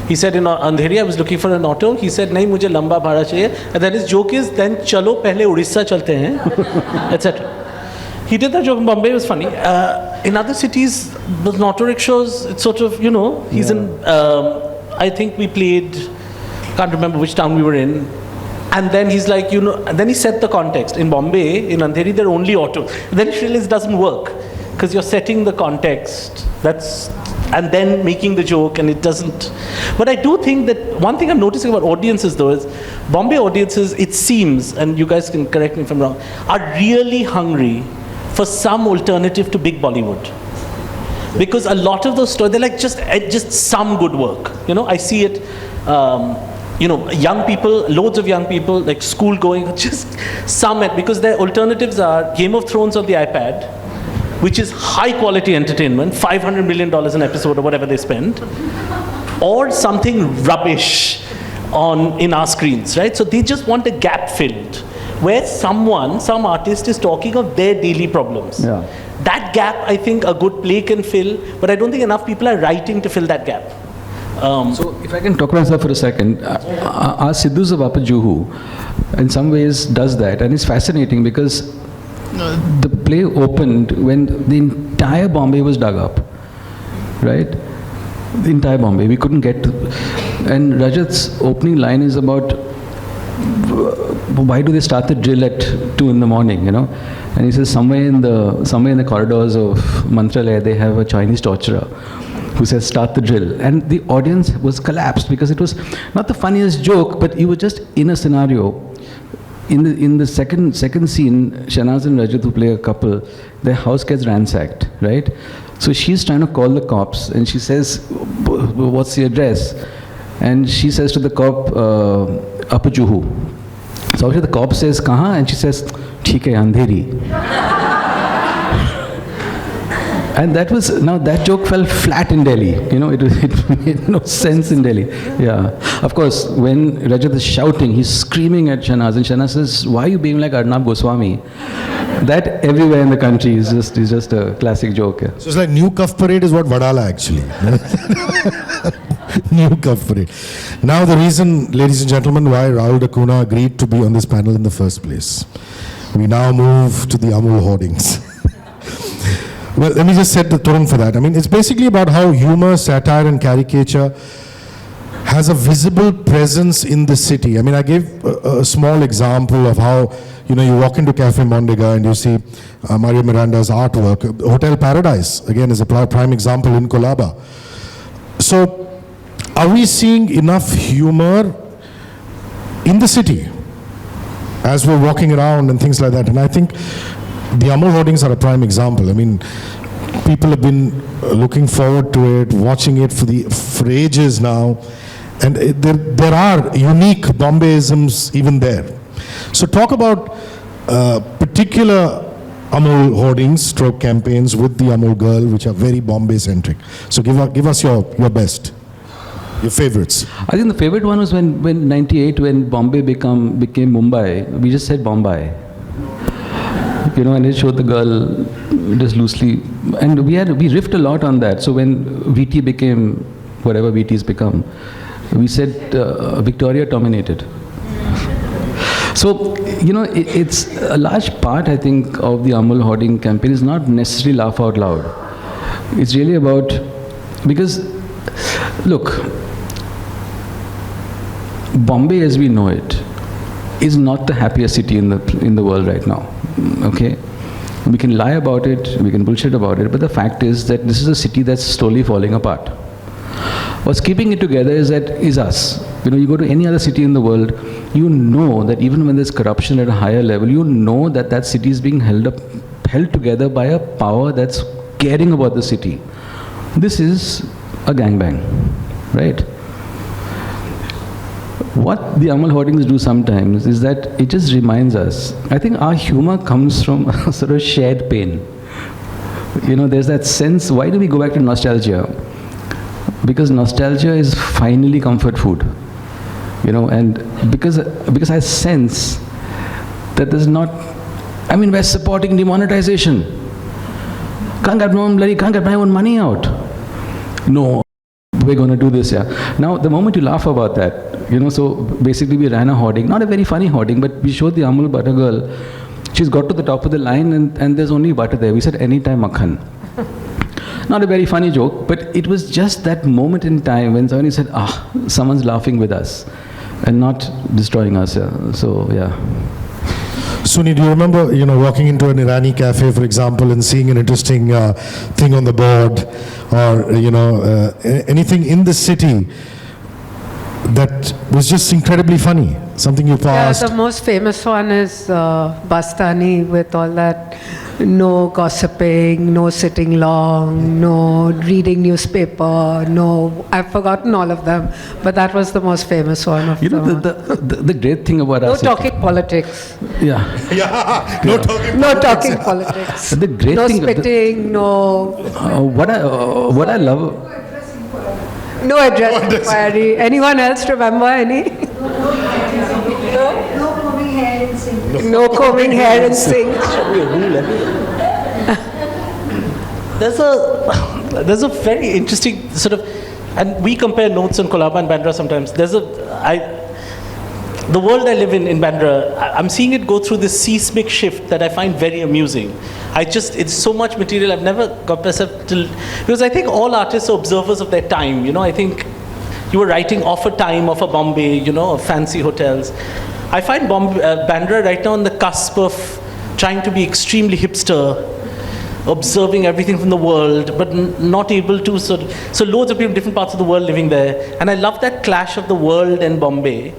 He said in Andheri, I was looking for an auto. He said, nahi, mujhe lamba bhada chahiye. And then his joke is, then chalo pehle Odisha chalte hain, etc. He did that joke in Bombay, it was funny. In other cities, those auto rickshaws, it's sort of, you know, he's in, I think we played, can't remember which town we were in. And then he's like, you know, and then he set the context. In Bombay, in Andheri, they're only auto. Then he realized it doesn't work, because you're setting the context. And then making the joke, and it doesn't. But I do think that one thing I'm noticing about audiences, though, is Bombay audiences, it seems, and you guys can correct me if I'm wrong, are really hungry for some alternative to big Bollywood. Because a lot of those stories, they're like just some good work. You know, I see it, you know, young people, loads of young people, like school going, just some, because their alternatives are Game of Thrones on the iPad, which is high quality entertainment, $500 million an episode or whatever they spend, or something rubbish in our screens, right? So they just want a gap filled, where some artist is talking of their daily problems. Yeah. That gap, I think a good play can fill, but I don't think enough people are writing to fill that gap. So if I can talk myself for a second, our Siddhus of Upper Juhu in some ways does that, and it's fascinating because the play opened when the entire Bombay was dug up, right? The entire Bombay, we couldn't get to, and Rajat's opening line is about why do they start the drill at 2 in the morning, you know? And he says somewhere in the corridors of Mantralaya they have a Chinese torturer who says start the drill, and the audience was collapsed because it was not the funniest joke, but he was just in a scenario. In the second scene, Shanaz and Rajat, who play a couple, their house gets ransacked, right? So she's trying to call the cops, and she says, what's the address? And she says to the cop, Upper Juhu. So the cop says, kahan? And she says, theek hai, Andheri. And that was, now that joke fell flat in Delhi. You know, it made no sense in Delhi. Yeah. Of course, when Rajat is shouting, he's screaming at Shahnaz, and Shahnaz says, "Why are you being like Arnab Goswami?" That everywhere in the country is just a classic joke. Yeah. So it's like New Cuff Parade is what Vadala actually. New Cuff Parade. Now the reason, ladies and gentlemen, why Rahul D'Cunha agreed to be on this panel in the first place. We now move to the Amul hoardings. Well, let me just set the tone for that. I mean, it's basically about how humor, satire and caricature has a visible presence in the city. I mean, I gave a small example of how, you know, you walk into Cafe Mondega and you see Mario Miranda's artwork. Hotel Paradise, again, is a prime example in Colaba. So, are we seeing enough humor in the city as we're walking around and things like that? And I think the Amul hoardings are a prime example. I mean, people have been looking forward to it, watching it for ages now, and there are unique Bombayisms even there. So talk about particular Amul hoardings, stroke campaigns with the Amul girl, which are very Bombay-centric. So give us your best, your favorites. I think the favorite one was when 98, when Bombay became Mumbai, we just said Bombay. You know, and it showed the girl just loosely, and we riffed a lot on that. So when VT became whatever VT's become, we said Victoria dominated. So, you know, it's a large part, I think, of the Amul hoarding campaign is not necessarily laugh out loud. It's really about, because, look, Bombay as we know it is not the happiest city in the world right now. Okay, we can lie about it, we can bullshit about it, but the fact is that this is a city that's slowly falling apart. What's keeping it together is us. You know, you go to any other city in the world, you know that even when there's corruption at a higher level, you know that that city is being held together by a power that's caring about the city. This is a gangbang, right? What the Amul hoardings do sometimes is that it just reminds us, I think our humor comes from a sort of shared pain. You know, there's that sense, why do we go back to nostalgia? Because nostalgia is finally comfort food. You know, and because I sense that there's not, I mean, we're supporting demonetization. Can't get my own money out. No, we're going to do this, yeah. Now, the moment you laugh about that, you know, so basically we ran a hoarding, not a very funny hoarding, but we showed the Amul butter girl. She's got to the top of the line and there's only butter there. We said, anytime makhan. Not a very funny joke, but it was just that moment in time when somebody said, someone's laughing with us and not destroying us. Yeah. So, yeah. Suni, do you remember, you know, walking into an Irani cafe, for example, and seeing an interesting thing on the board, or, you know, anything in the city that was just incredibly funny? Something you passed? Yeah, the most famous one is Bastani, with all that no gossiping, no sitting long, no reading newspaper, no, I've forgotten all of them, but that was the most famous one of you know, them. the great thing about No us. talking politics. Yeah. Yeah, no talking No talking politics. The great No thing. spitting, no... What I love. No address inquiry. Anyone else remember any? No combing hair and sing. No combing hair and sing. There's a very interesting sort of, and we compare notes on Colaba and Bandra sometimes. The world I live in Bandra, I'm seeing it go through this seismic shift that I find very amusing. It's so much material, I've never got myself to, because I think all artists are observers of their time, you know. I think you were writing off a time of a Bombay, you know, of fancy hotels. I find Bandra right now on the cusp of trying to be extremely hipster, observing everything from the world, but not able to, so loads of people in different parts of the world living there. And I love that clash of the world and Bombay.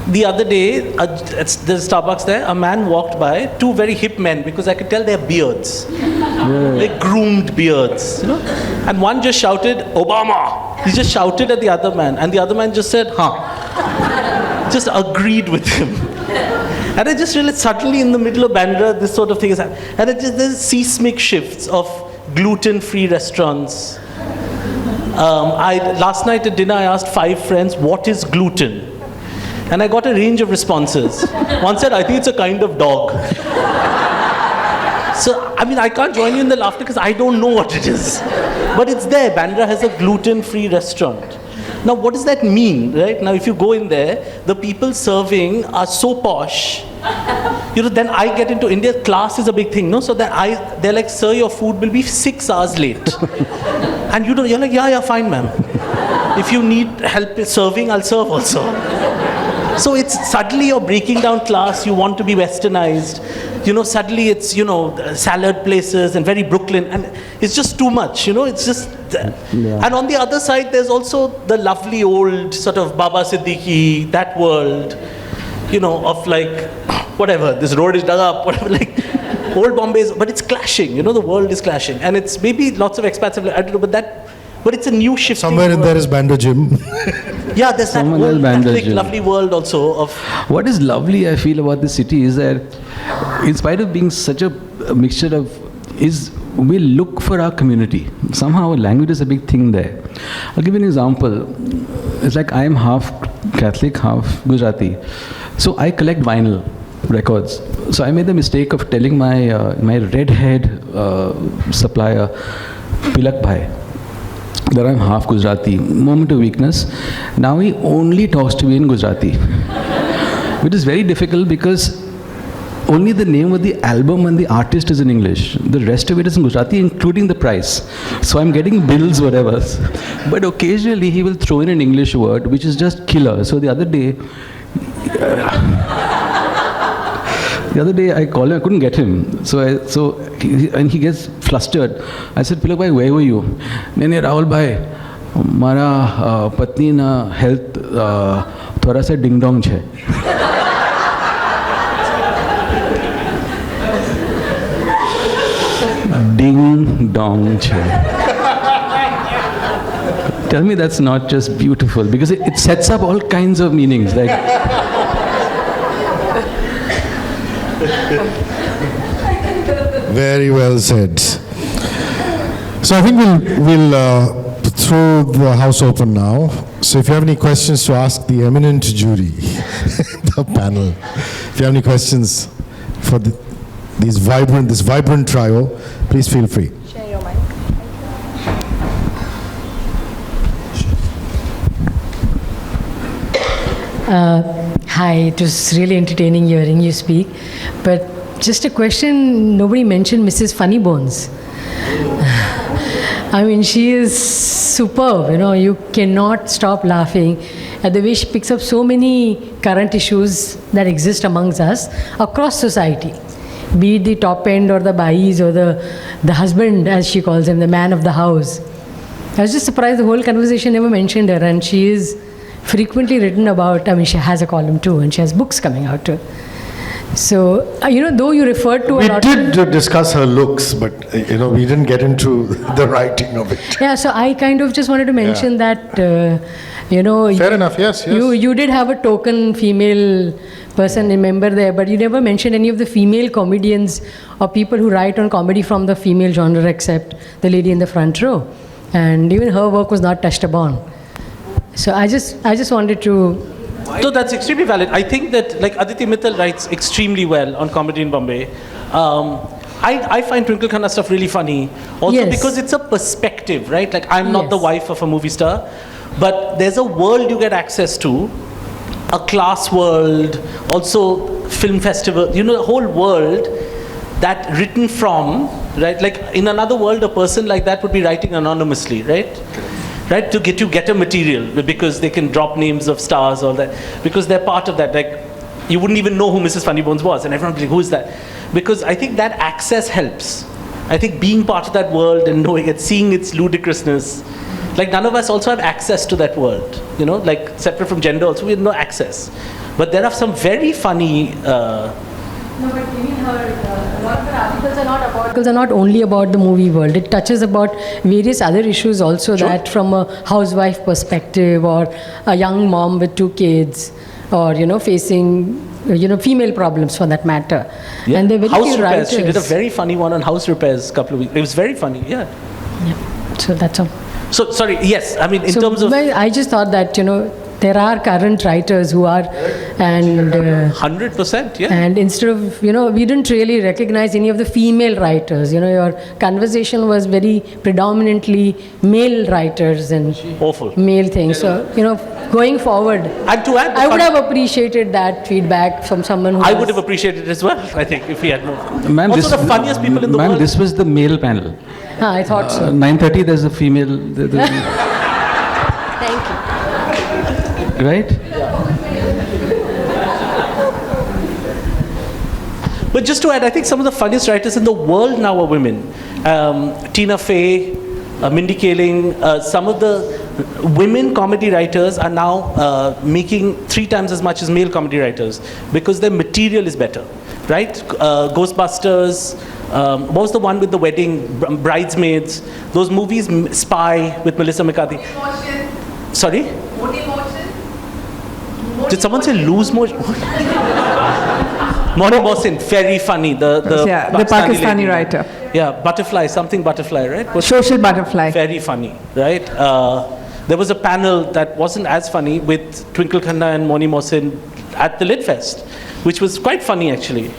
The other day, there's Starbucks there, a man walked by, two very hip men, because I could tell they have beards. They groomed beards, you know. And one just shouted, Obama! He just shouted at the other man, and the other man just said, huh. Just agreed with him. And I just realized suddenly in the middle of Bandra, this sort of thing is happening. And there's seismic shifts of gluten-free restaurants. Last night at dinner, I asked 5 friends, what is gluten? And I got a range of responses. One said, I think it's a kind of dog. So, I mean, I can't join you in the laughter because I don't know what it is. But it's there. Bandra has a gluten-free restaurant. Now, what does that mean, right? Now, if you go in there, the people serving are so posh. Then I get into India, class is a big thing, no? So that they're like, sir, your food will be 6 hours late. And you're like, yeah, fine, ma'am. If you need help serving, I'll serve also. So it's suddenly you're breaking down class, you want to be westernized. Suddenly it's, salad places and very Brooklyn. And it's just too much, it's just... Yeah. And on the other side, there's also the lovely old sort of Baba Siddiqui, that world, of like, whatever, this road is dug up, whatever, like, old Bombay, but it's clashing, the world is clashing. And it's maybe lots of expats have, I don't know, but it's a new shift. Somewhere in there is Bando Gym. Yeah, there's that world, that like lovely world also of... What is lovely, I feel, about the city is that, in spite of being such a mixture of, we look for our community. Somehow language is a big thing there. I'll give you an example. It's like I am half Catholic, half Gujarati. So I collect vinyl records. So I made the mistake of telling my my redhead supplier, Pilak Bhai, that I'm half Gujarati. Moment of weakness. Now he only talks to me in Gujarati. Which is very difficult because only the name of the album and the artist is in English. The rest of it is in Gujarati, including the price. So I'm getting bills, whatever. But occasionally he will throw in an English word, which is just killer. So the other day I called him, I couldn't get him. And he gets flustered. I said, Pilak bhai, where were you? Nene, Rahul bhai, mara patni na health thoda sa ding dong chhe. Ding dong chhe. Tell me that's not just beautiful, because it sets up all kinds of meanings. Like, very well said. So I think we'll throw the house open now. So if you have any questions to ask the eminent jury, the panel, if you have any questions for this vibrant trio, please feel free. Share your mic. Hi, it was really entertaining hearing you speak. But just a question, nobody mentioned Mrs. Funny Bones. I mean, she is superb, you cannot stop laughing at the way she picks up so many current issues that exist amongst us across society. Be it the top end or the bais or the husband, as she calls him, the man of the house. I was just surprised the whole conversation never mentioned her, and she is frequently written about. I mean, she has a column too, and she has books coming out too. So, though you referred to a lot... We did discuss her looks, but, we didn't get into the writing of it. Yeah, so I kind of just wanted to mention that, Fair enough, yes. You did have a token female person, member there, but you never mentioned any of the female comedians or people who write on comedy from the female genre, except the lady in the front row. And even her work was not touched upon. So I just wanted to... So that's extremely valid. I think that, like, Aditi Mittal writes extremely well on comedy in Bombay. I find Twinkle Khanna stuff really funny. Also because it's a perspective, right? Like, I'm not the wife of a movie star, but there's a world you get access to, a class world, also film festival, the whole world that written from, right? Like, in another world, a person like that would be writing anonymously, right? Right, to get a material, because they can drop names of stars, all that, because they're part of that. Like, you wouldn't even know who Mrs. Funny Bones was, and everyone would be like, who is that? Because I think that access helps. I think being part of that world and knowing it, seeing its ludicrousness, like, none of us also have access to that world, like, separate from gender also, we have no access. But there are some very funny... No, but you mean a lot of her articles are not only about the movie world. It touches about various other issues also, that from a housewife perspective, or a young mom with 2 kids, or, facing, female problems for that matter. Yeah. And they're very House few repairs. She did a writers. very funny one on house repairs a couple of weeks. It was very funny, yeah. Yeah. So that's all. So, sorry, yes, I mean, in So, terms of... well, I just thought that, there are current writers who are, and 100%, yeah. and instead of, we didn't really recognize any of the female writers. Your conversation was very predominantly male writers and Awful. male things. So, going forward, And to add... the I would fun- have appreciated that feedback from someone who I has- would have appreciated it as well, I think, if we had more. Ma'am, Also, the funniest people in the ma'am, world. this was the male panel. I thought so. 9:30, there's a female, Thank you. right? But just to add, I think some of the funniest writers in the world now are women. Tina Fey, Mindy Kaling, some of the women comedy writers are now making 3 times as much as male comedy writers because their material is better, right? Ghostbusters, what was the one with the wedding, Bridesmaids, those movies, Spy with Melissa McCarthy. Sorry? Did someone say lose motion? Moni Mohsin, very funny. The Pakistani lady. writer. Yeah, Butterfly, something Butterfly, right? Was Social Butterfly. very funny, right? There was a panel that wasn't as funny with Twinkle Khanna and Moni Mohsin at the Lit Fest, which was quite funny actually.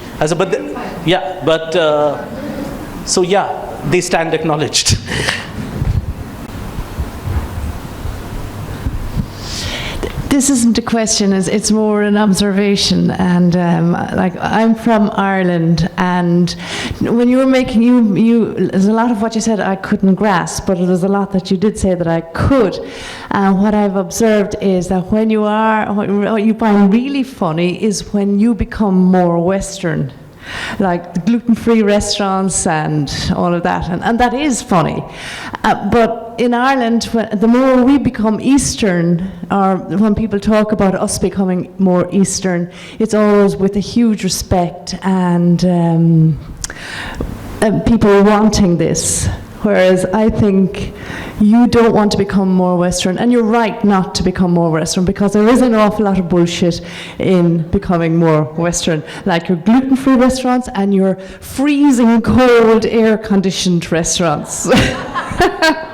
So yeah, they stand acknowledged. This isn't a question, it's more an observation. And I'm from Ireland, and when you were making, there's a lot of what you said I couldn't grasp, but there's a lot that you did say that I could. And what I've observed is that what you find really funny is when you become more Western. Like the gluten-free restaurants and all of that, and that is funny. But in Ireland, the more we become Eastern, or when people talk about us becoming more Eastern, it's always with a huge respect and people wanting this. Whereas I think you don't want to become more Western, and you're right not to become more Western, because there is an awful lot of bullshit in becoming more Western, like your gluten-free restaurants and your freezing cold air-conditioned restaurants.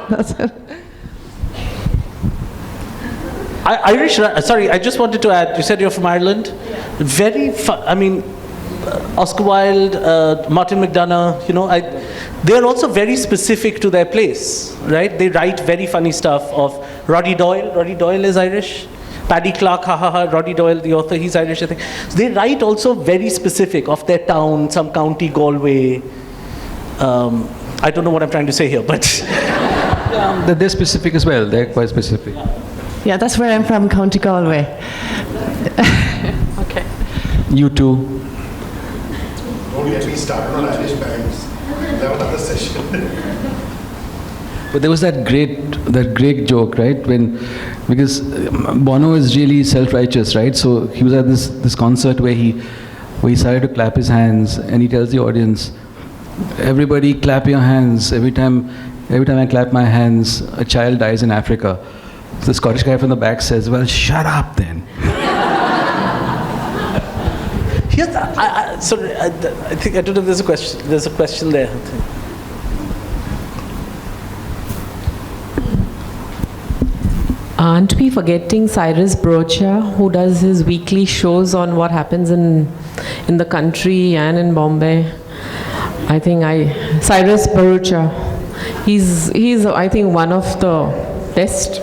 That's it. Irish, sorry, I just wanted to add, you said you're from Ireland. Very Oscar Wilde, Martin McDonagh, they're also very specific to their place, right? They write very funny stuff of Roddy Doyle. Roddy Doyle is Irish. Paddy Clark, Roddy Doyle, the author, he's Irish, I think. So they write also very specific of their town, some county, Galway. I don't know what I'm trying to say here, but... They're specific as well. They're quite specific. Yeah, that's where I'm from, County Galway. Okay. You too. Don't get me started on Irish banks. Have another session. But there was that great joke, right? Because Bono is really self-righteous, right? So he was at this concert where he started to clap his hands, and he tells the audience, "Everybody clap your hands. Every time I clap my hands, a child dies in Africa." So the Scottish guy from the back says, "Well, shut up then." Sorry, I think, I don't know if there's a question. There's a question there. Aren't we forgetting Cyrus Brocha, who does his weekly shows on what happens in the country and in Bombay? Cyrus Brocha. He's I think one of the best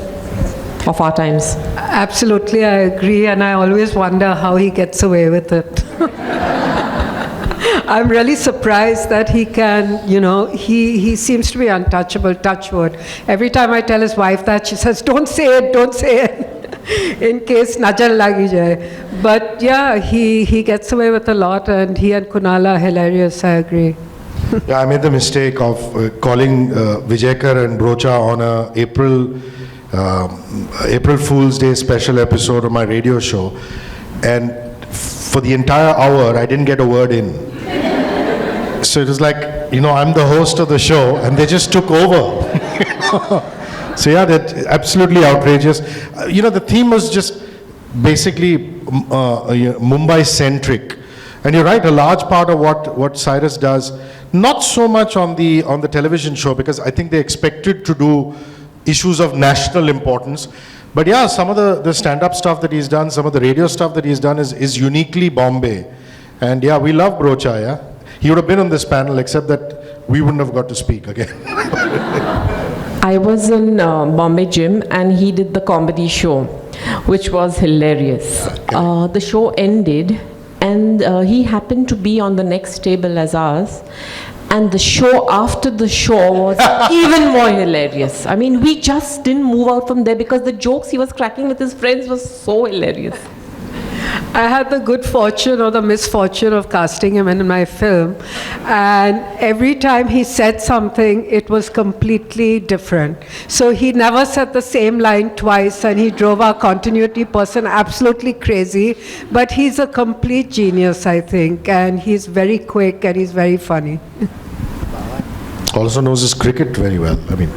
of our times. Absolutely, I agree, and I always wonder how he gets away with it. I'm really surprised that he can, he seems to be untouchable, touch wood. Every time I tell his wife that, she says, don't say it, in case najar lagi jaye. But yeah, he gets away with a lot, and he and Kunal are hilarious, I agree. Yeah, I made the mistake of calling Vijayakar and Brocha on a April Fool's Day special episode of my radio show, and for the entire hour I didn't get a word in. So it was like, I'm the host of the show and they just took over. So yeah, that's absolutely outrageous. The theme was just basically Mumbai-centric. And you're right, a large part of what Cyrus does, not so much on the television show, because I think they expected to do issues of national importance. But yeah, some of the stand-up stuff that he's done, some of the radio stuff that he's done is uniquely Bombay. And yeah, we love Brocha, yeah. He would have been on this panel, except that we wouldn't have got to speak again. I was in Bombay Gym and he did the comedy show, which was hilarious. The show ended and he happened to be on the next table as ours. And the show after the show was even more hilarious. I mean, we just didn't move out from there because the jokes he was cracking with his friends was so hilarious. I had the good fortune or the misfortune of casting him in my film, and every time he said something, it was completely different. So he never said the same line twice, and he drove our continuity person absolutely crazy, but he's a complete genius, I think, and he's very quick and he's very funny. Also knows his cricket very well. I mean,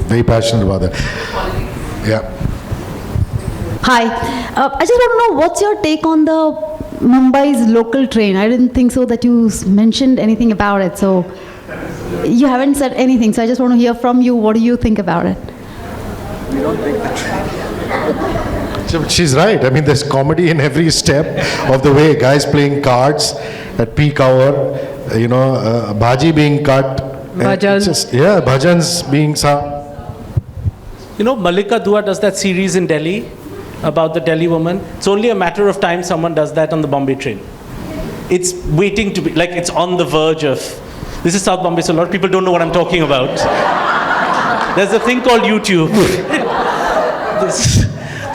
very passionate about that. Yeah. Hi, I just want to know what's your take on the Mumbai's local train. I didn't think so that you mentioned anything about it, so you haven't said anything, so I just want to hear from you. What do you think about it? We don't take the train. She's right. I mean, there's comedy in every step of the way. Guys playing cards at peak hour, bhaji being cut. Bhajans. Bhajans being sung. Mallika Dua does that series in Delhi about the Delhi woman. It's only a matter of time someone does that on the Bombay train. It's waiting to be, like it's on the verge of, this is South Bombay, so a lot of people don't know what I'm talking about. There's a thing called YouTube.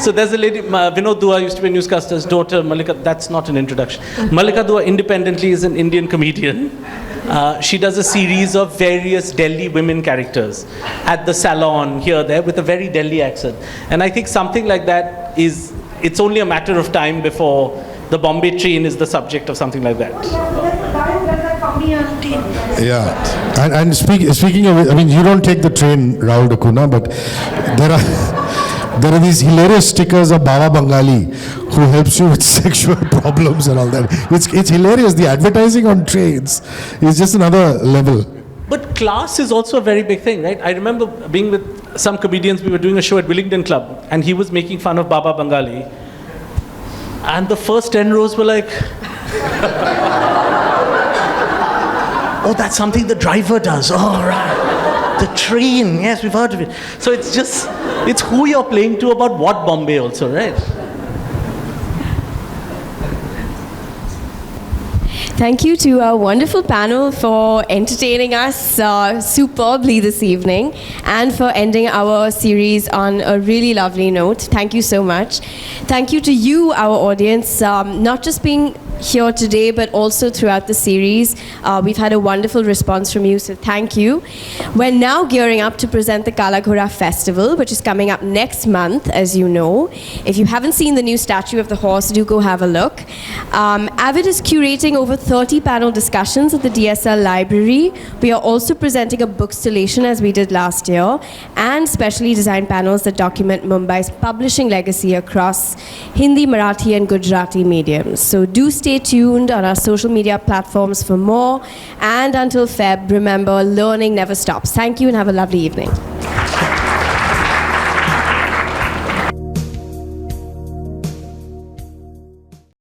So there's a lady, Vinod Dua used to be a newscaster's daughter, Mallika, that's not an introduction. Mallika Dua independently is an Indian comedian. She does a series of various Delhi women characters at the salon, here, there, with a very Delhi accent. And I think something like that it's only a matter of time before the Bombay train is the subject of something like that. Yeah. And speaking of it, I mean, you don't take the train, Rahul Dakuna, but there are these hilarious stickers of Baba Bengali who helps you with sexual problems and all that. It's hilarious. The advertising on trains is just another level. But class is also a very big thing, right? I remember being with some comedians, we were doing a show at Willingdon Club, and he was making fun of Baba Bengali. And the first 10 rows were like, oh, that's something the driver does. Oh, right. The train, yes, we've heard of it. So it's who you're playing to about what Bombay also, right? Thank you to our wonderful panel for entertaining us superbly this evening and for ending our series on a really lovely note. Thank you so much. Thank you to you, our audience, not just being here today, but also throughout the series. We've had a wonderful response from you, so thank you. We're now gearing up to present the Kala Ghora Festival, which is coming up next month, as you know. If you haven't seen the new statue of the horse, do go have a look. Avid is curating over 30 panel discussions at the DSL library. We are also presenting a bookstallation, as we did last year, and specially designed panels that document Mumbai's publishing legacy across Hindi, Marathi, and Gujarati mediums. So do stay tuned on our social media platforms for more. And until Feb, remember, learning never stops. Thank you and have a lovely evening.